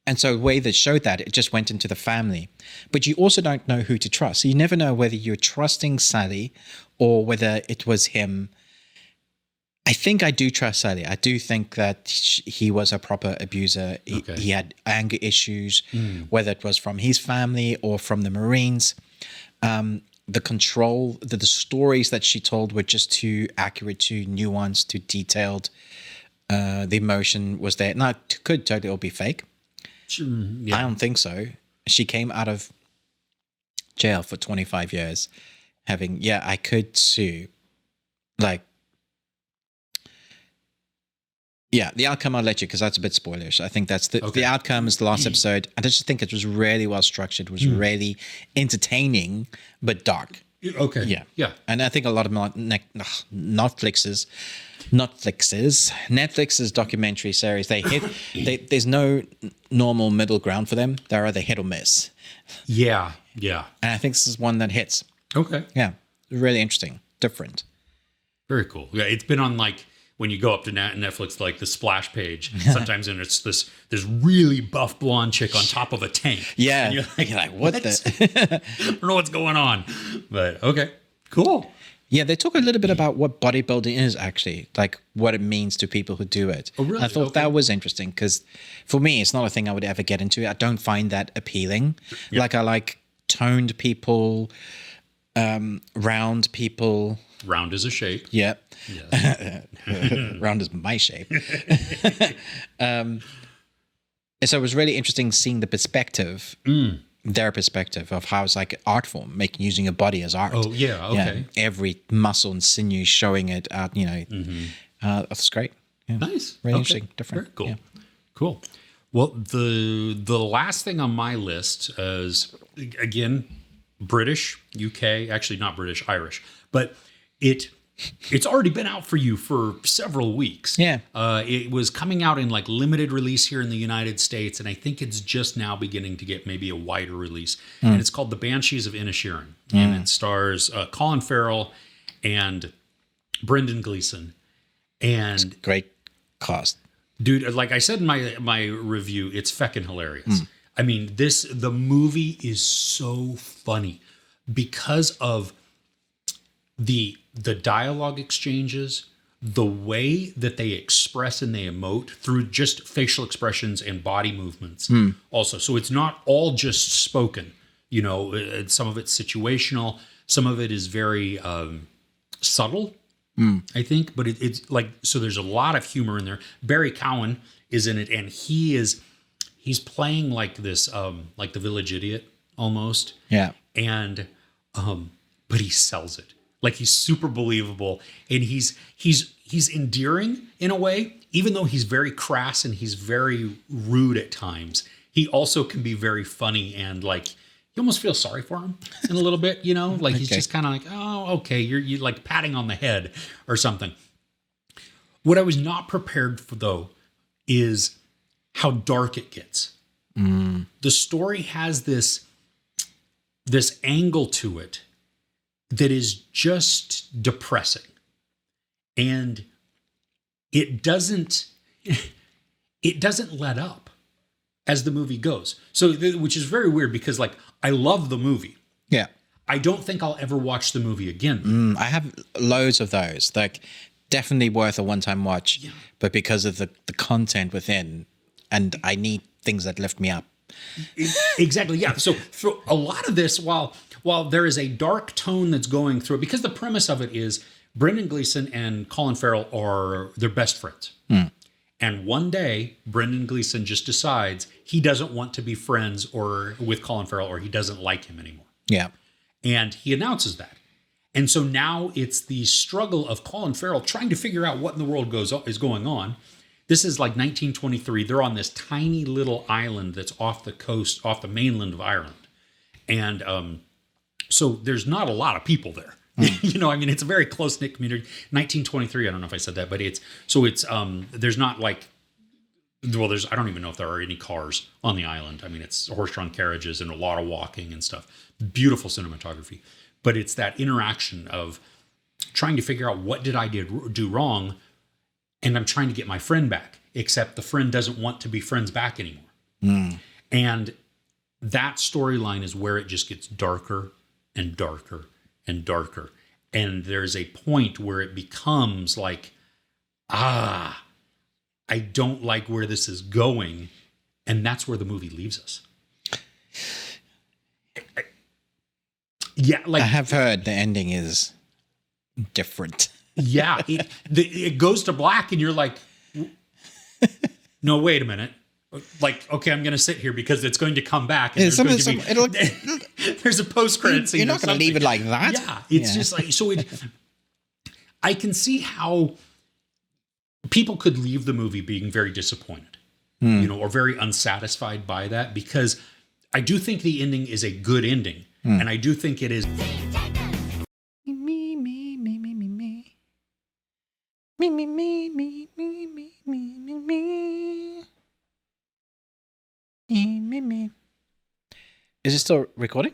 And so the way they showed that, it just went into the family. But you also don't know who to trust. So you never know whether you're trusting Sally or whether it was him. I think I do trust Sally. I do think that he was a proper abuser. He had anger issues, whether it was from his family or from the Marines. The control, the stories that she told were just too accurate, too nuanced, too detailed. The emotion was there. Now, it could totally all be fake. I don't think so. She came out of jail for 25 years having, I could sue. Like, the outcome I'll let you, because that's a bit spoilerish. I think that's the outcome is the last episode. I just think it was really well structured, was really entertaining, but dark. Yeah. And I think a lot of Netflix's documentary series, there's no normal middle ground for them. They're either hit or miss. Yeah. And I think this is one that hits. Okay. Yeah. Really interesting. Different. Very cool. Yeah. It's been on, like, when you go up to Netflix, like the splash page, sometimes and it's this really buff blonde chick on top of a tank. Yeah. And you're like, what the? I don't know what's going on. But okay. Cool. Yeah, they talk a little bit about what bodybuilding is actually, like what it means to people who do it. Oh, really? I thought that was interesting because for me, it's not a thing I would ever get into. I don't find that appealing. Yep. Like I like toned people, round people. Round is a shape. Yeah. Round is my shape. So it was really interesting seeing the perspective. Their perspective of how it's like art form, using a body as art. Oh, yeah, okay. Yeah, every muscle and sinew showing it out, that's great. Yeah. Nice. Really interesting, different. Very cool. Yeah. Cool. Well, the last thing on my list is, again, British, UK, actually not British, Irish, but it's already been out for you for several weeks. Yeah. It was coming out in like limited release here in the United States, and I think it's just now beginning to get maybe a wider release. And it's called The Banshees of Inisherin. And it stars Colin Farrell and Brendan Gleeson. And great cast. Dude, like I said in my review, it's feckin' hilarious. I mean, the movie is so funny because of the dialogue exchanges, the way that they express and they emote through just facial expressions and body movements also. So it's not all just spoken, some of it's situational, some of it is very subtle, I think, but it's like, so there's a lot of humor in there. Barry Cowan is in it, and he's playing like this, like the village idiot almost. Yeah. And, but he sells it. Like he's super believable, and he's endearing in a way, even though he's very crass and he's very rude at times. He also can be very funny, and like you almost feel sorry for him in a little bit, like he's just kind of like, oh, okay, you're like patting on the head or something. What I was not prepared for though is how dark it gets. The story has this angle to it that is just depressing, and it doesn't let up as the movie goes. So, which is very weird because like I love the movie. Yeah. I don't think I'll ever watch the movie again. I have loads of those. Like definitely worth a one-time watch, but because of the content within, and I need things that lift me up. Exactly. Yeah. So for a lot of this, while there is a dark tone that's going through it, because the premise of it is Brendan Gleeson and Colin Farrell they're best friends. And one day, Brendan Gleeson just decides he doesn't want to be friends or with Colin Farrell, or he doesn't like him anymore. Yeah. And he announces that. And so now it's the struggle of Colin Farrell trying to figure out what in the world is going on. This is like 1923. They're on this tiny little island that's off the coast, off the mainland of Ireland. And so there's not a lot of people there. It's a very close-knit community. 1923, I don't know if I said that, but there's not like, I don't even know if there are any cars on the island. I mean, it's horse-drawn carriages and a lot of walking and stuff. Beautiful cinematography. But it's that interaction of trying to figure out what did I do wrong, and I'm trying to get my friend back, except the friend doesn't want to be friends back anymore. And that storyline is where it just gets darker and darker and darker. And there's a point where it becomes like, I don't like where this is going. And that's where the movie leaves us. I have heard the ending is different. Yeah. It goes to black and you're like, no, wait a minute. Like, okay, I'm going to sit here because it's going to come back. And there's a post-credit scene. You're not going to leave it like that. Yeah, it's just like, so I can see how people could leave the movie being very disappointed, or very unsatisfied by that, because I do think the ending is a good ending. And I do think it is. Is it still recording?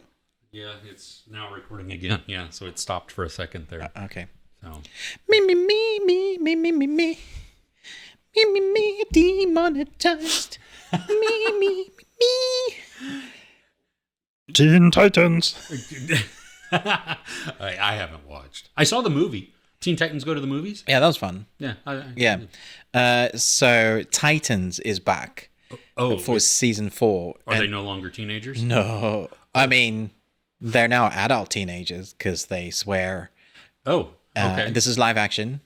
Yeah, it's now recording again. Yeah, so it stopped for a second there. Okay. So. Me, demonetized. me. Teen Titans. I haven't watched. I saw the movie. Teen Titans Go to the Movies? Yeah, that was fun. Yeah. So Titans is back for season 4. Are they no longer teenagers? No. I mean, they're now adult teenagers because they swear. Oh, okay. This is live action.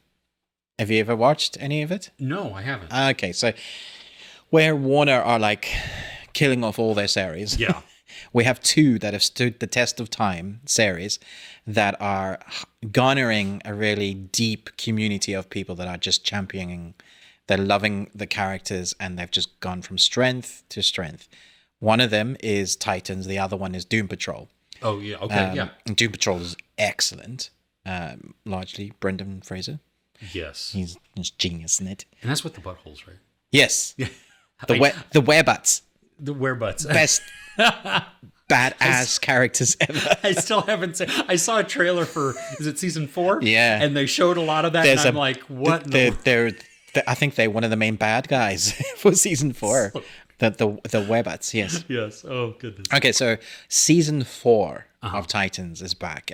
Have you ever watched any of it? No, I haven't. Okay, so where Warner are like killing off all their series. Yeah. We have 2 that have stood the test of time series that are garnering a really deep community of people that are just championing. They're loving the characters and they've just gone from strength to strength. One of them is Titans. The other one is Doom Patrol. Oh, yeah. Okay, yeah. Doom Patrol is excellent. Largely Brendan Fraser. Yes. He's genius in it. And that's with the buttholes, right? Yes. Yeah. The werebutts. The werebutts. Best badass characters ever. I still haven't seen. I saw a trailer for, is it season 4? Yeah. And they showed a lot of that, and I'm like, what? They're I think they're one of the main bad guys for season 4. The Webbats, yes. Yes. Oh, goodness. Okay, so season 4 of Titans is back.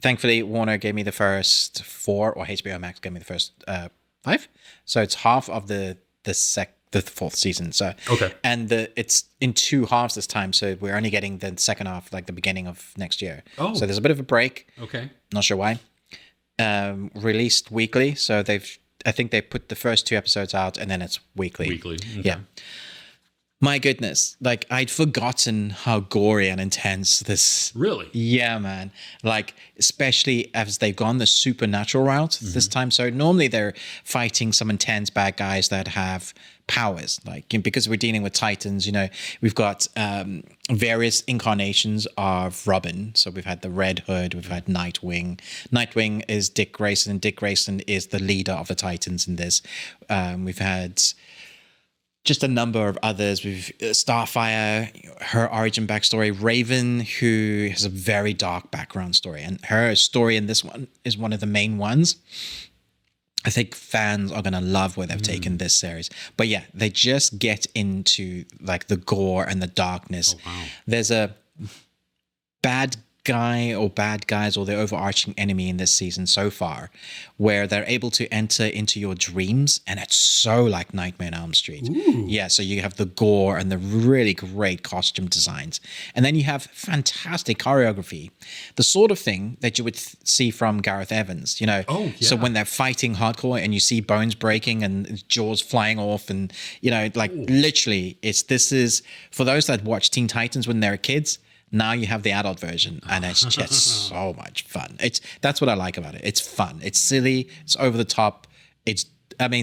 Thankfully, Warner gave me the first 4, or HBO Max gave me the first 5. So it's half of the 4th season. So Okay. and it's in 2 halves this time. So we're only getting the second half like the beginning of next year. Oh. So there's a bit of a break. Okay. Not sure why. Released weekly. So I think they put the first 2 episodes out and then it's weekly. Weekly. Okay. Yeah. My goodness, like I'd forgotten how gory and intense this. Really? Yeah, man. Like especially as they've gone the supernatural route this time. So normally they're fighting some intense bad guys that have powers. Like because we're dealing with Titans, we've got various incarnations of Ruben. So we've had the Red Hood, we've had Nightwing. Nightwing is Dick Grayson. Dick Grayson is the leader of the Titans in this. We've had just a number of others. We've Starfire, her origin backstory, Raven, who has a very dark background story, and her story in this one is one of the main ones. I think fans are gonna love where they've taken this series. But yeah, they just get into like the gore and the darkness. Oh, wow. There's a bad guy or bad guys or the overarching enemy in this season so far where they're able to enter into your dreams, and it's so like Nightmare on Elm Street. Ooh. Yeah, so you have the gore and the really great costume designs, and then you have fantastic choreography, the sort of thing that you would see from Gareth Evans, Oh, So yeah. when they're fighting hardcore and you see bones breaking and jaws flying off, and literally this is for those that watch Teen Titans when they were kids. Now you have the adult version, and it's just so much fun. That's what I like about it. It's fun. It's silly. It's over the top.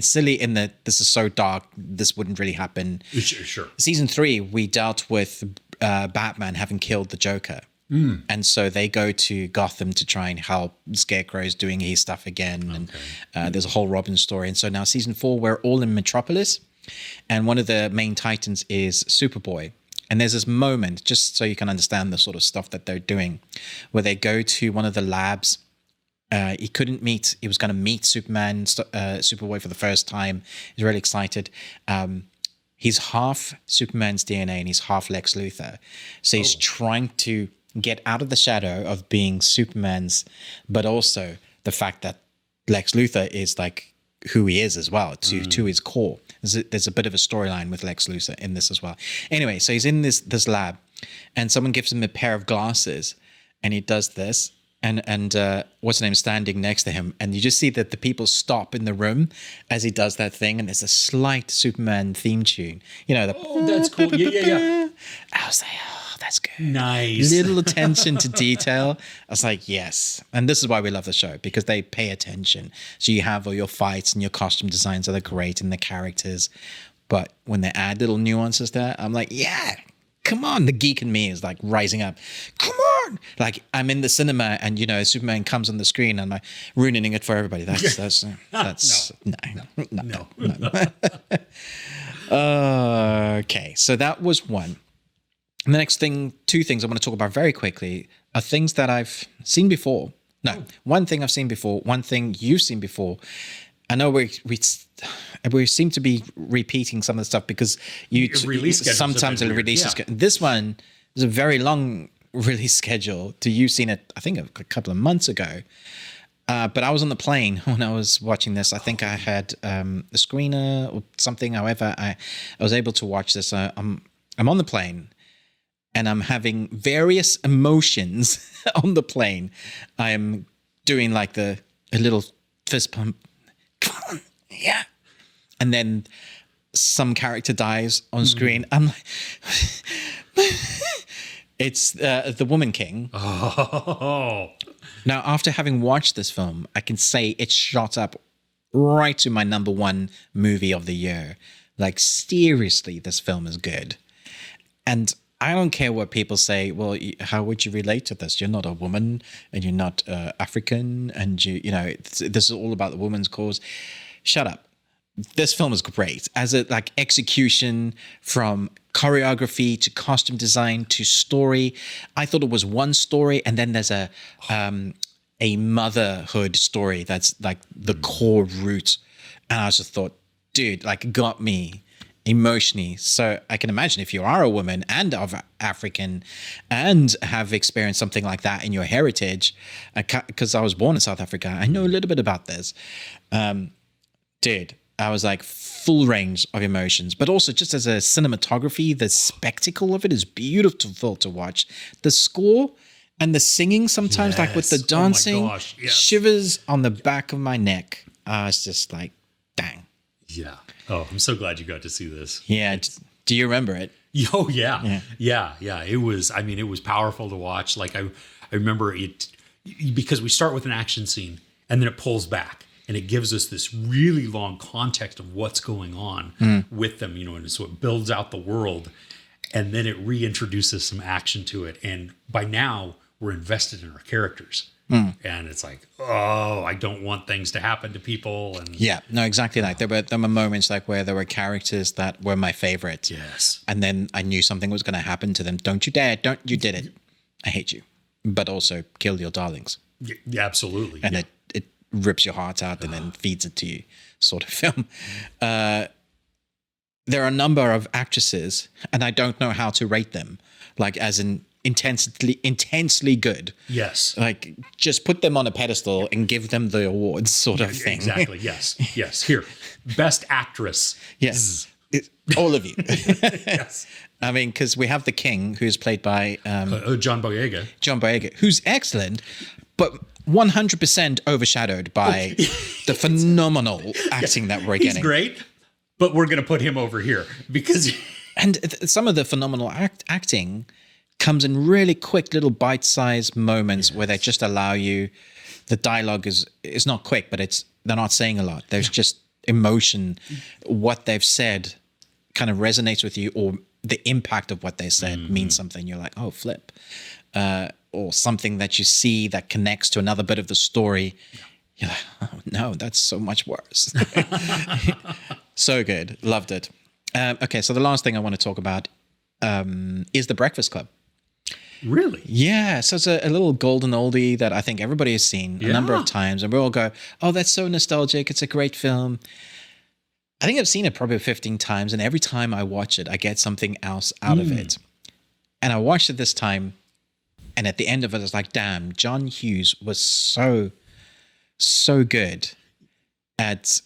Silly in that this is so dark. This wouldn't really happen. Sure. Season 3, we dealt with Batman having killed the Joker. And so they go to Gotham to try and help Scarecrow's doing his stuff again. And there's a whole Robin story. And so now season 4, we're all in Metropolis. And one of the main Titans is Superboy. And there's this moment, just so you can understand the sort of stuff that they're doing, where they go to one of the labs. He was going to meet Superboy for the first time. He's really excited. He's half Superman's DNA and he's half Lex Luthor. So he's trying to get out of the shadow of being Superman's, but also the fact that Lex Luthor is like who he is as well, to his core. There's a bit of a storyline with Lex Luthor in this as well. Anyway, so he's in this lab, and someone gives him a pair of glasses, and he does this, and what's his name standing next to him, and you just see that the people stop in the room as he does that thing, and there's a slight Superman theme tune. Oh, that's cool. Yeah. I was like, oh, that's good. Nice. Little attention to detail. I was like, yes. And this is why we love the show, because they pay attention. So you have all your fights and your costume designs that are great and the characters. But when they add little nuances there, I'm like, yeah, come on. The geek in me is like rising up. Come on. Like I'm in the cinema and, Superman comes on the screen and I'm ruining it for everybody. That's no. Okay. So that was one. And the next thing, 2 things I want to talk about very quickly are things that I've seen before. No, one thing I've seen before, one thing you've seen before. I know we seem to be repeating some of the stuff because Release schedules sometimes have the been weird, release yeah. schedule. This one is a very long release schedule. You've seen it, I think, a couple of months ago. But I was on the plane when I was watching this. I think I had a screener or something. However, I was able to watch this. I'm on the plane. And I'm having various emotions on the plane. I'm doing like a little fist pump. Come on, yeah. And then some character dies on screen. I'm like, it's the Woman King. Oh. Now, after having watched this film, I can say it's shot up right to my number 1 movie of the year. Like, seriously, this film is good. And I don't care what people say. Well, how would you relate to this? You're not a woman, and you're not African, and this is all about the woman's cause. Shut up. This film is great as a execution, from choreography to costume design to story. I thought it was one story, and then there's a motherhood story that's like the core root And I just thought, dude, like, it got me emotionally. So I can imagine if you are a woman and of African and have experienced something like that in your heritage, because I was born in South Africa, I know a little bit about this. Dude, I was like full range of emotions, but also just as a cinematography, the spectacle of it is beautiful to watch. The score and the singing sometimes, like with the Yes. Oh my dancing, gosh, yes. shivers on the back of my neck. I was just like, dang. Yeah. Oh, I'm so glad you got to see this. Yeah. Do you remember it? Oh yeah. It was, I mean, it was powerful to watch. Like I remember it because we start with an action scene and then it pulls back and it gives us this really long context of what's going on with them, you know, and so it builds out the world and then it reintroduces some action to it. And by now we're invested in our characters. And it's like, oh, I don't want things to happen to people. And Yeah, no, exactly. Like there were moments like where there were characters that were my favorite. yes. And then I knew something was going to happen to them. Don't you dare. Don't you did it. I hate you. But also kill your darlings. Yeah, absolutely. And it rips your heart out and then feeds it to you sort of film. There are a number of actresses and I don't know how to rate them. Like as in intensely good. Yes. Like just put them on a pedestal and give them the awards sort of thing. Exactly. Yes. Yes. Here, best actress. Yes. All of you. Yes. I mean, because we have the king who's played by John Boyega. John Boyega, who's excellent, but 100% overshadowed by the phenomenal acting that we're He's getting. great, but we're going to put him over here because And some of the phenomenal acting comes in really quick little bite-sized moments where they just allow you. The dialogue is not quick, but they're not saying a lot. There's just emotion. What they've said kind of resonates with you, or the impact of what they said means something. You're like, oh, flip. Or something that you see that connects to another bit of the story. You're like, oh, no, that's so much worse. So good. Loved it. Okay, so the last thing I want to talk about is The Breakfast Club. really, Yeah, so it's a little golden oldie that I think everybody has seen a number of times. And we all go, oh, that's so nostalgic. It's a great film. I think I've seen it probably 15 times. And every time I watch it, I get something else out of it. And I watched it this time. And at the end of it, I was like, damn, John Hughes was so good at...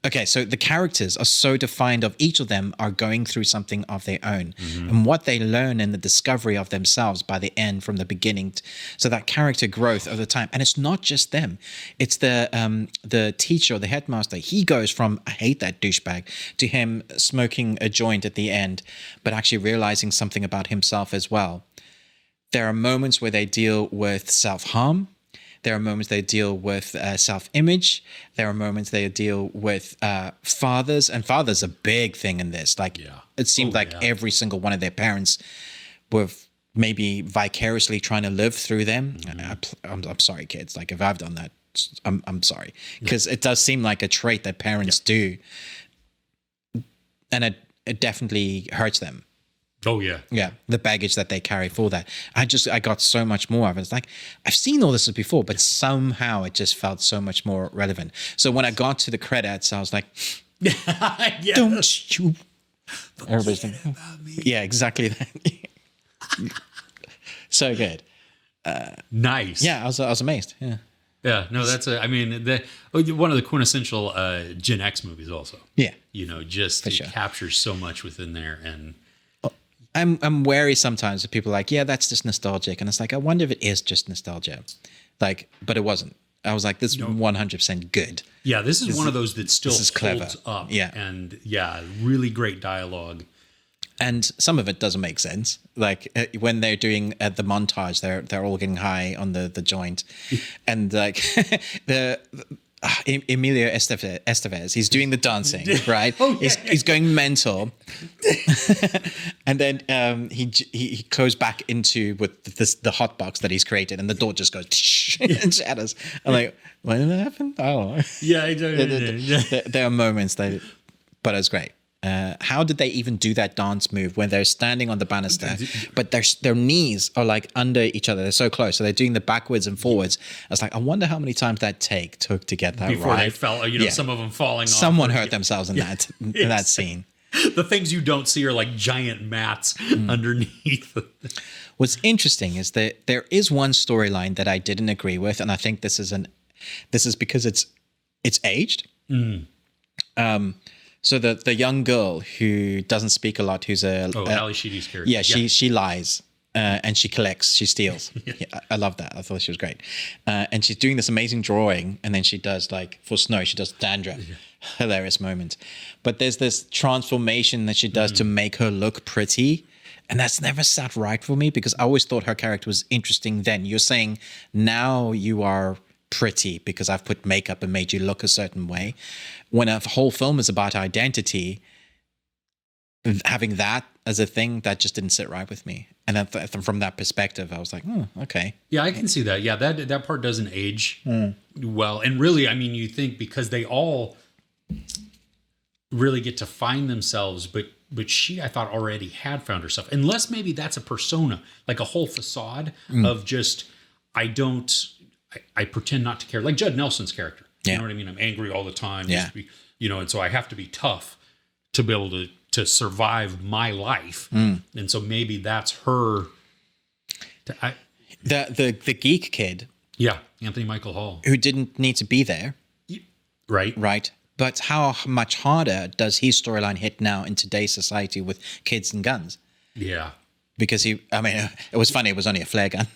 Okay, so the characters are so defined of each of them are going through something of their own and what they learn in the discovery of themselves by the end from the beginning. So that character growth over time. And it's not just them. It's the teacher or the headmaster. He goes from, I hate that douchebag, to him smoking a joint at the end, but actually realizing something about himself as well. There are moments where they deal with self-harm. There are moments they deal with self-image. There are moments they deal with fathers. And fathers a big thing in this. Like, it seemed every single one of their parents were maybe vicariously trying to live through them. I'm sorry, kids. Like, if I've done that, I'm sorry. Because it does seem like a trait that parents do. And it definitely hurts them. oh yeah, Yeah, the baggage that they carry for that. I got so much more of it. It's like, I've seen all this before, but somehow it just felt so much more relevant. So when I got to the credits, I was like, yeah. don't you... Everybody's thinking, yeah, exactly that. So good. Nice. Yeah, I was amazed. Yeah. Yeah, no, that's one of the quintessential Gen X movies also. Yeah. You know, just it sure. captures so much within there. And I'm wary sometimes of people like, yeah, that's just nostalgic. And it's like, I wonder if it is just nostalgia. Like, but it wasn't. I was like, this is 100% good. yeah, this is one of those that still is clever. holds up. Yeah. And yeah, really great dialogue. And some of it doesn't make sense. Like when they're doing the montage, they're all getting high on the joint, and like Emilio Estevez, he's doing the dancing, right? He's going mental, and then he goes back into with the hot box that he's created, and the door just goes and shatters. I'm like, when did that happen? I don't know. Yeah, There are moments that, but it's great. How did they even do that dance move when they're standing on the banister, but their knees are like under each other? They're so close. So they're doing the backwards and forwards. I was like, I wonder how many times that took to get that Before right. they fell, some of them falling off. Someone hurt themselves in that scene. The things you don't see are like giant mats underneath. What's interesting is that there is one storyline that I didn't agree with, and I think this is because it's aged. So the young girl who doesn't speak a lot, who's Ali Sheedy's character. Yeah, she lies and she collects, she steals. Yeah, I love that. I thought she was great. And she's doing this amazing drawing, and then she does, like, for Snow, she does dandruff. Hilarious moment. But there's this transformation that she does to make her look pretty, and that's never sat right for me because I always thought her character was interesting then. You're saying now you are pretty because I've put makeup and made you look a certain way. When a whole film is about identity, having that as a thing, that just didn't sit right with me. And then from that perspective, I was like, okay. Yeah, I can see that. Yeah, that part doesn't age well. And really, I mean, you think because they all really get to find themselves, but she, I thought, already had found herself. Unless maybe that's a persona, like a whole facade of just, I pretend not to care. Like Judd Nelson's character. Yeah. You know what I mean? I'm angry all the time. Yeah. And so I have to be tough to be able to survive my life. And so maybe that's her. The geek kid. Yeah. Anthony Michael Hall. Who didn't need to be there. Right. But how much harder does his storyline hit now in today's society with kids and guns? Yeah. Because it was funny. It was only a flare gun.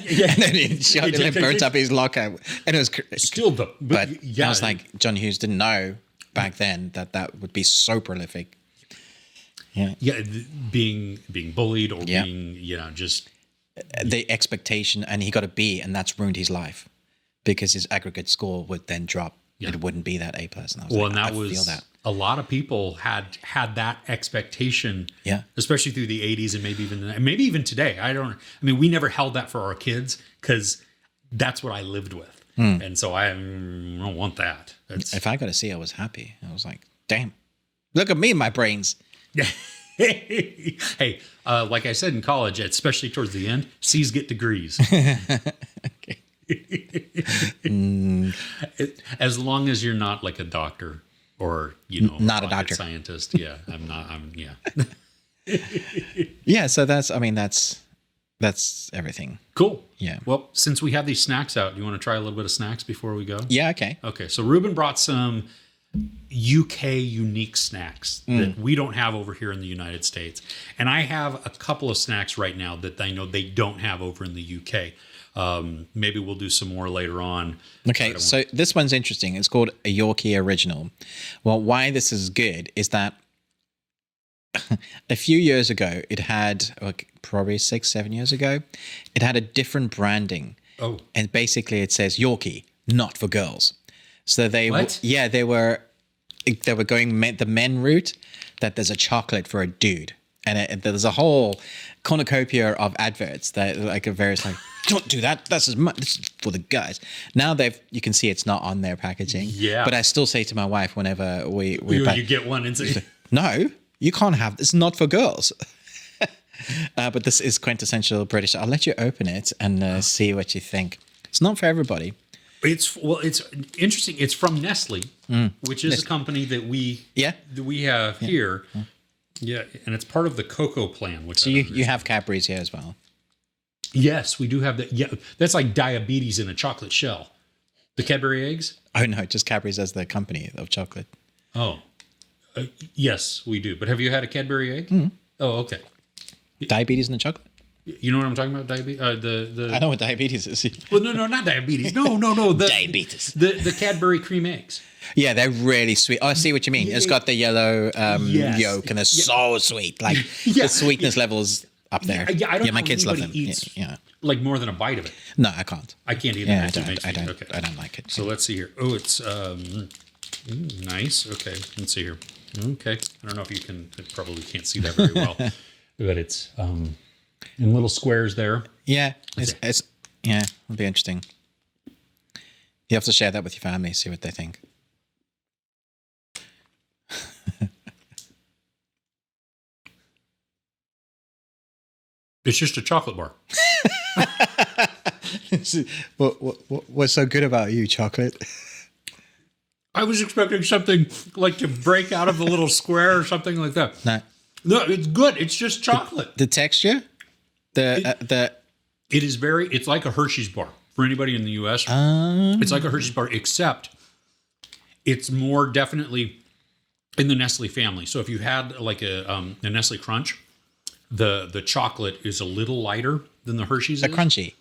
Yeah. And then he shot it and burnt up his locker. And it was still but I was like, John Hughes didn't know back then that would be so prolific. Yeah. Yeah. Being bullied or being, just the expectation, and he got a B, and that's ruined his life because his aggregate score would then drop. Yeah. It wouldn't be that A+. And I feel that. A lot of people had that expectation, especially through the 80s and maybe even today. We never held that for our kids because that's what I lived with. And so I don't want that. If I got a C, I was happy. I was like, damn, look at me and my brains. Hey, like I said in college, especially towards the end, C's get degrees. Okay. As long as you're not like a doctor or not a doctor scientist. Yeah, I'm not. Yeah, so that's everything. Cool. Yeah. Well, since we have these snacks out, do you want to try a little bit of snacks before we go? Yeah. Okay. So Ruben brought some UK unique snacks that we don't have over here in the United States, and I have a couple of snacks right now that I know they don't have over in the UK. Maybe we'll do some more later on. Okay, so this one's interesting. It's called a Yorkie Original. Well, why this is good is that a few years ago, it had, probably 6-7 years ago, it had a different branding. Oh. And basically it says Yorkie, not for girls. So they were going the men route, that there's a chocolate for a dude. And there's a whole cornucopia of adverts that like are various like, don't do that. This is for the guys. Now you can see it's not on their packaging. Yeah. But I still say to my wife whenever you get one and say, no, you can't have this. It's not for girls. But this is quintessential British. I'll let you open it and see what you think. It's not for everybody. It's interesting. It's from Nestle, which is a company that we have here. Yeah, and it's part of the Cocoa Plan. Which so you have Cadbury's here as well. Yes, we do have that. Yeah, that's like diabetes in a chocolate shell. The Cadbury eggs? Oh no, just Cadbury's as the company of chocolate. Oh, yes, we do. But have you had a Cadbury egg? Oh, okay. Diabetes in the chocolate? You know what I'm talking about? Diabetes. I know what diabetes is. Well, no, not diabetes. No. Diabetes. The Cadbury cream eggs. Yeah, they're really sweet. Oh, I see what you mean. It's got the yellow yolk, and they're so sweet. Like the sweetness levels up there. Yeah, I don't know my kids love them. Eats like more than a bite of it. No, I can't. I can't either. Yeah, I don't like it. So let's see here. Oh, it's nice. Okay, let's see here. Okay, I don't know if you can. Probably can't see that very well, but it's in little squares there. Yeah, it's it'll be interesting. You have to share that with your family, see what they think. It's just a chocolate bar. What's so good about you, chocolate? I was expecting something like to break out of the little square or something like that. No. No, it's good. It's just chocolate. The texture? It is very, it's like a Hershey's bar. For anybody in the U.S., it's like a Hershey's bar, except it's more definitely in the Nestle family. So if you had like a Nestle Crunch, the chocolate is a little lighter than the Hershey's is. crunchy.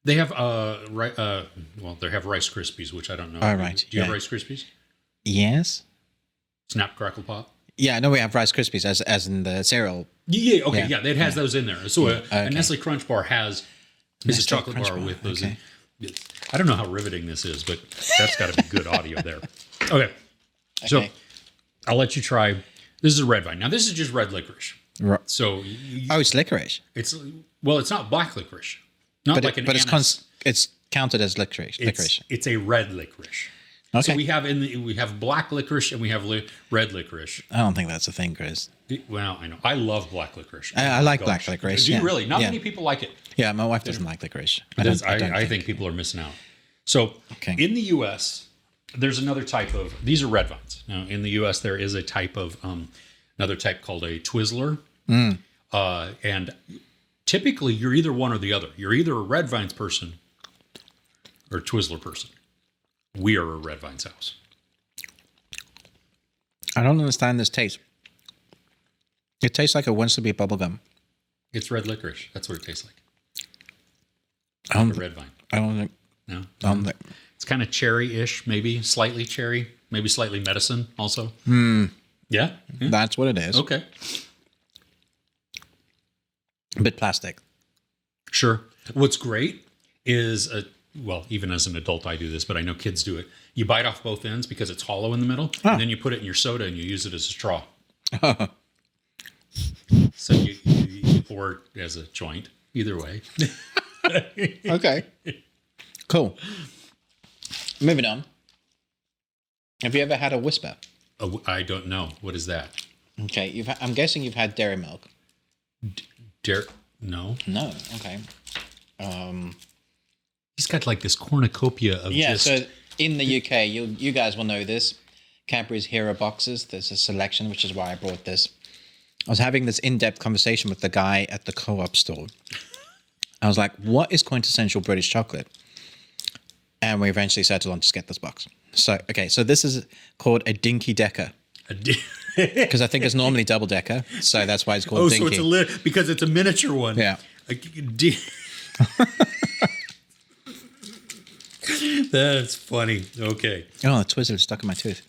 They have they have Rice Krispies, which I don't know. Oh, right. Do you have Rice Krispies? Yes. Snap, Crackle, Pop? Yeah, I know we have Rice Krispies as in the cereal. Yeah, okay, yeah, it has those in there. So a Nestle Crunch bar is a chocolate bar with those in. I don't know how riveting this is, but that's got to be good audio there. Okay. So I'll let you try. This is a red vine. Now, this is just red licorice. Right. So it's licorice. It's not black licorice. Not like an anise. It's counted as licorice. It's a red licorice. Okay. So we have black licorice and we have red licorice. I don't think that's a thing, Chris. Well, I know. I love black licorice. I like black licorice. Do you really? Not many people like it. Yeah, my wife doesn't like licorice. I think people are missing out. So in the U.S., there's another type of, these are red vines. Now, in the U.S., there is a type of, another type called a Twizzler. And typically, you're either one or the other. You're either a red vines person or a Twizzler person. We are a red vines house. I don't understand this taste. It tastes like a wants to be bubblegum. It's red licorice. That's what it tastes like. Red vine. I don't think. No. I don't think. It's kind of cherry-ish, maybe slightly cherry, maybe slightly medicine also. Yeah? That's what it is. Okay. A bit plastic. Sure. What's great is, even as an adult I do this, but I know kids do it. You bite off both ends because it's hollow in the middle, and then you put it in your soda and you use it as a straw. So you or as a joint, either way. Okay. Cool. Moving on. Have you ever had a whisper? I don't know. What is that? Okay. I'm guessing you've had dairy milk. No. No. Okay. He's got like this cornucopia of so in the UK, you guys will know this. Cadbury's Hero boxes. There's a selection, which is why I brought this. I was having this in-depth conversation with the guy at the co-op store. I was like, what is quintessential British chocolate? And we eventually settled on just get this box. So this is called a Dinky Decker. Because I think it's normally double decker. So that's why it's called Dinky. So it's because it's a miniature one. Yeah. That's funny. Okay. Oh, the Twizzler is stuck in my tooth.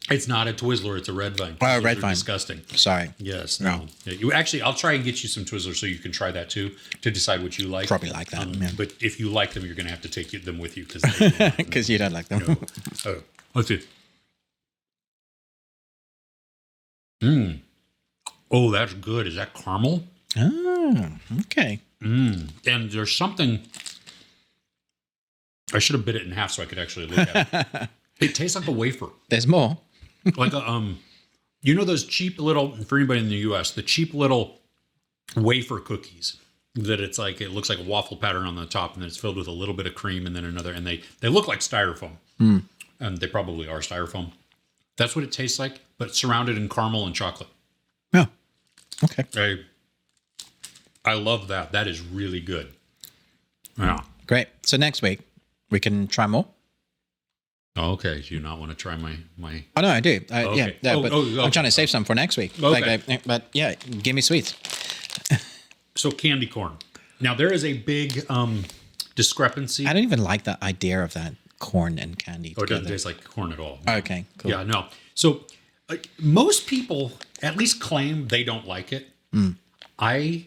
It's not a Twizzler. It's a red vine. Oh, red vine. Disgusting. Sorry. Yes. No. Yeah, I'll try and get you some Twizzlers so you can try that too to decide what you like. Probably like that. But if you like them, you're going to have to take them with you because you don't like them. No. Let's see. Oh, that's good. Is that caramel? Oh, okay. And there's something. I should have bit it in half so I could actually look at it. It tastes like a wafer. There's more. Like those cheap little, for anybody in the U.S., the cheap little wafer cookies that it looks like a waffle pattern on the top, and then it's filled with a little bit of cream and then another, and they look like styrofoam. And they probably are styrofoam. That's what it tastes like, but it's surrounded in caramel and chocolate. Yeah. Okay. I love that. That is really good. Yeah. Great. So next week we can try more. Oh, okay. Do you not want to try my? Oh no, I do. Okay. Yeah. But I'm trying to save some for next week. Okay. But yeah, give me sweets. So candy corn. Now there is a big discrepancy. I don't even like the idea of that corn and candy. Or it doesn't taste like corn at all. Okay. Cool. Yeah. No. So most people at least claim they don't like it. I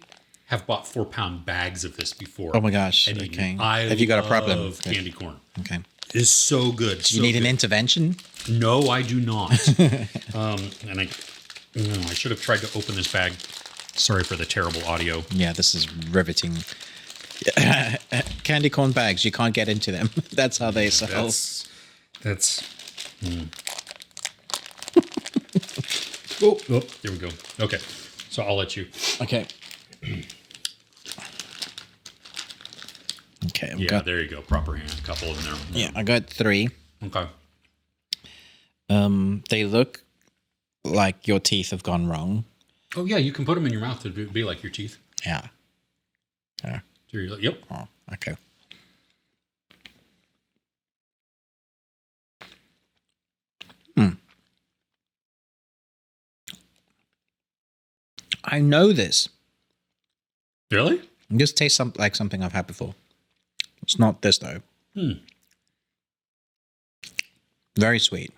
have bought 4-pound bags of this before. Oh my gosh. And okay. Have you got a problem? Of candy corn. Okay. It's so good. Do you need an intervention? No, I do not. And I should have tried to open this bag. Sorry for the terrible audio. Yeah, this is riveting. Candy corn bags, you can't get into them. That's how they sell. Oh, there we go. Okay, so I'll let you. Okay. I've Yeah, got, there you go. Proper hand. A couple in there. yeah, I got 3. Okay. They look like your teeth have gone wrong. Oh, yeah, you can put them in your mouth to be like your teeth. Yeah. Yeah. Yep. Oh, okay. I know this. Really? It just tastes like something I've had before. It's not this though. Very sweet.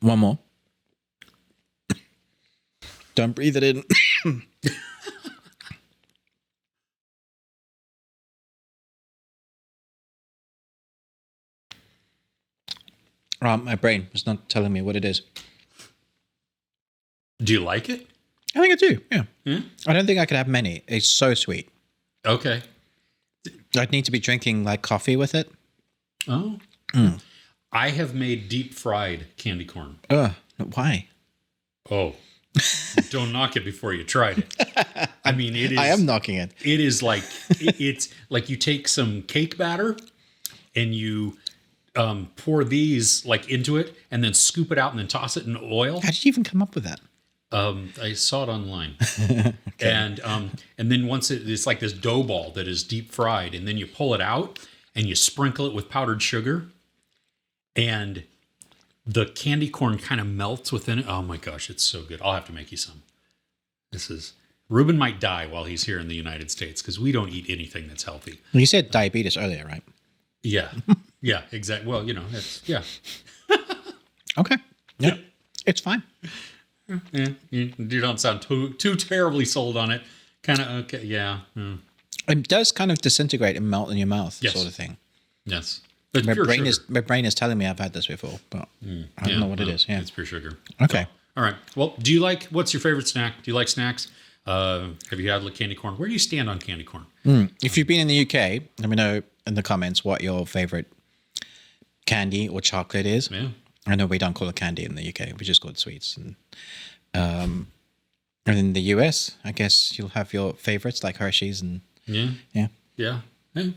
One more. Don't breathe it in. My brain is not telling me what it is. Do you like it? I think I do, yeah. Yeah? I don't think I could have many. It's so sweet. Okay. I'd need to be drinking like coffee with it. Oh. I have made deep fried candy corn. Why? Oh. Don't knock it before you tried it. I mean, it is. I am knocking it. It is like, it's like you take some cake batter and you pour these like into it and then scoop it out and then toss it in oil. How did you even come up with that? I saw it online. And then once it's like this dough ball that is deep fried, and then you pull it out and you sprinkle it with powdered sugar, and the candy corn kind of melts within it. Oh my gosh, it's so good. I'll have to make you some. Ruben might die while he's here in the United States because we don't eat anything that's healthy. You said diabetes earlier, right? Yeah. Yeah, exactly. Well, yeah. Okay. Yeah. It's fine. Yeah, you don't sound too terribly sold on it. Kind of okay, yeah. It does kind of disintegrate and melt in your mouth, Yes. sort of thing. Yes, but My pure brain sugar. is telling me I've had this before, but I don't know what it is. Yeah. It's pure sugar. Okay. So, all right. Well, what's your favorite snack? Do you like snacks? Have you had like candy corn? Where do you stand on candy corn? If you've been in the UK, let me know in the comments what your favorite candy or chocolate is. Yeah. I know we don't call it candy in the UK; we just call it sweets. And in the US, I guess you'll have your favorites like Hershey's and Yeah. yeah. Hey.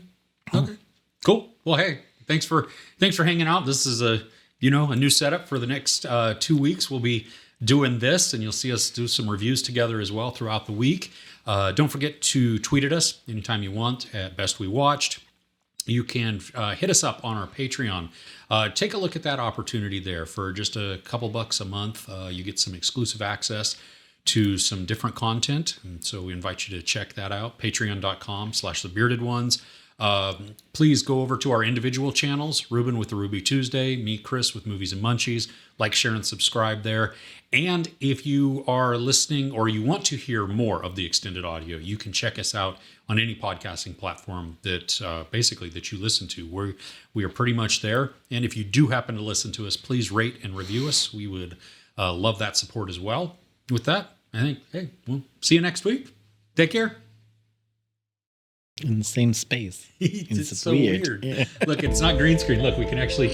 Okay. Cool. Well, hey, thanks for hanging out. This is a new setup for the next 2 weeks. We'll be doing this, and you'll see us do some reviews together as well throughout the week. Don't forget to tweet at us anytime you want at Best We Watched. You can hit us up on our Patreon. Take a look at that opportunity there. For just a couple bucks a month, you get some exclusive access to some different content. And so we invite you to check that out, patreon.com/thebeardedones. Please go over to our individual channels, Ruben with the Ruby Tuesday, me, Chris with Movies and Munchies. Like, share, and subscribe there. And if you are listening or you want to hear more of the extended audio, you can check us out on any podcasting platform that that you listen to. We are pretty much there. And if you do happen to listen to us, please rate and review us. We would love that support as well. With that, I think, hey, we'll see you next week. Take care. In the same space. It's so weird. Yeah. Look, it's not green screen. Look, we can actually...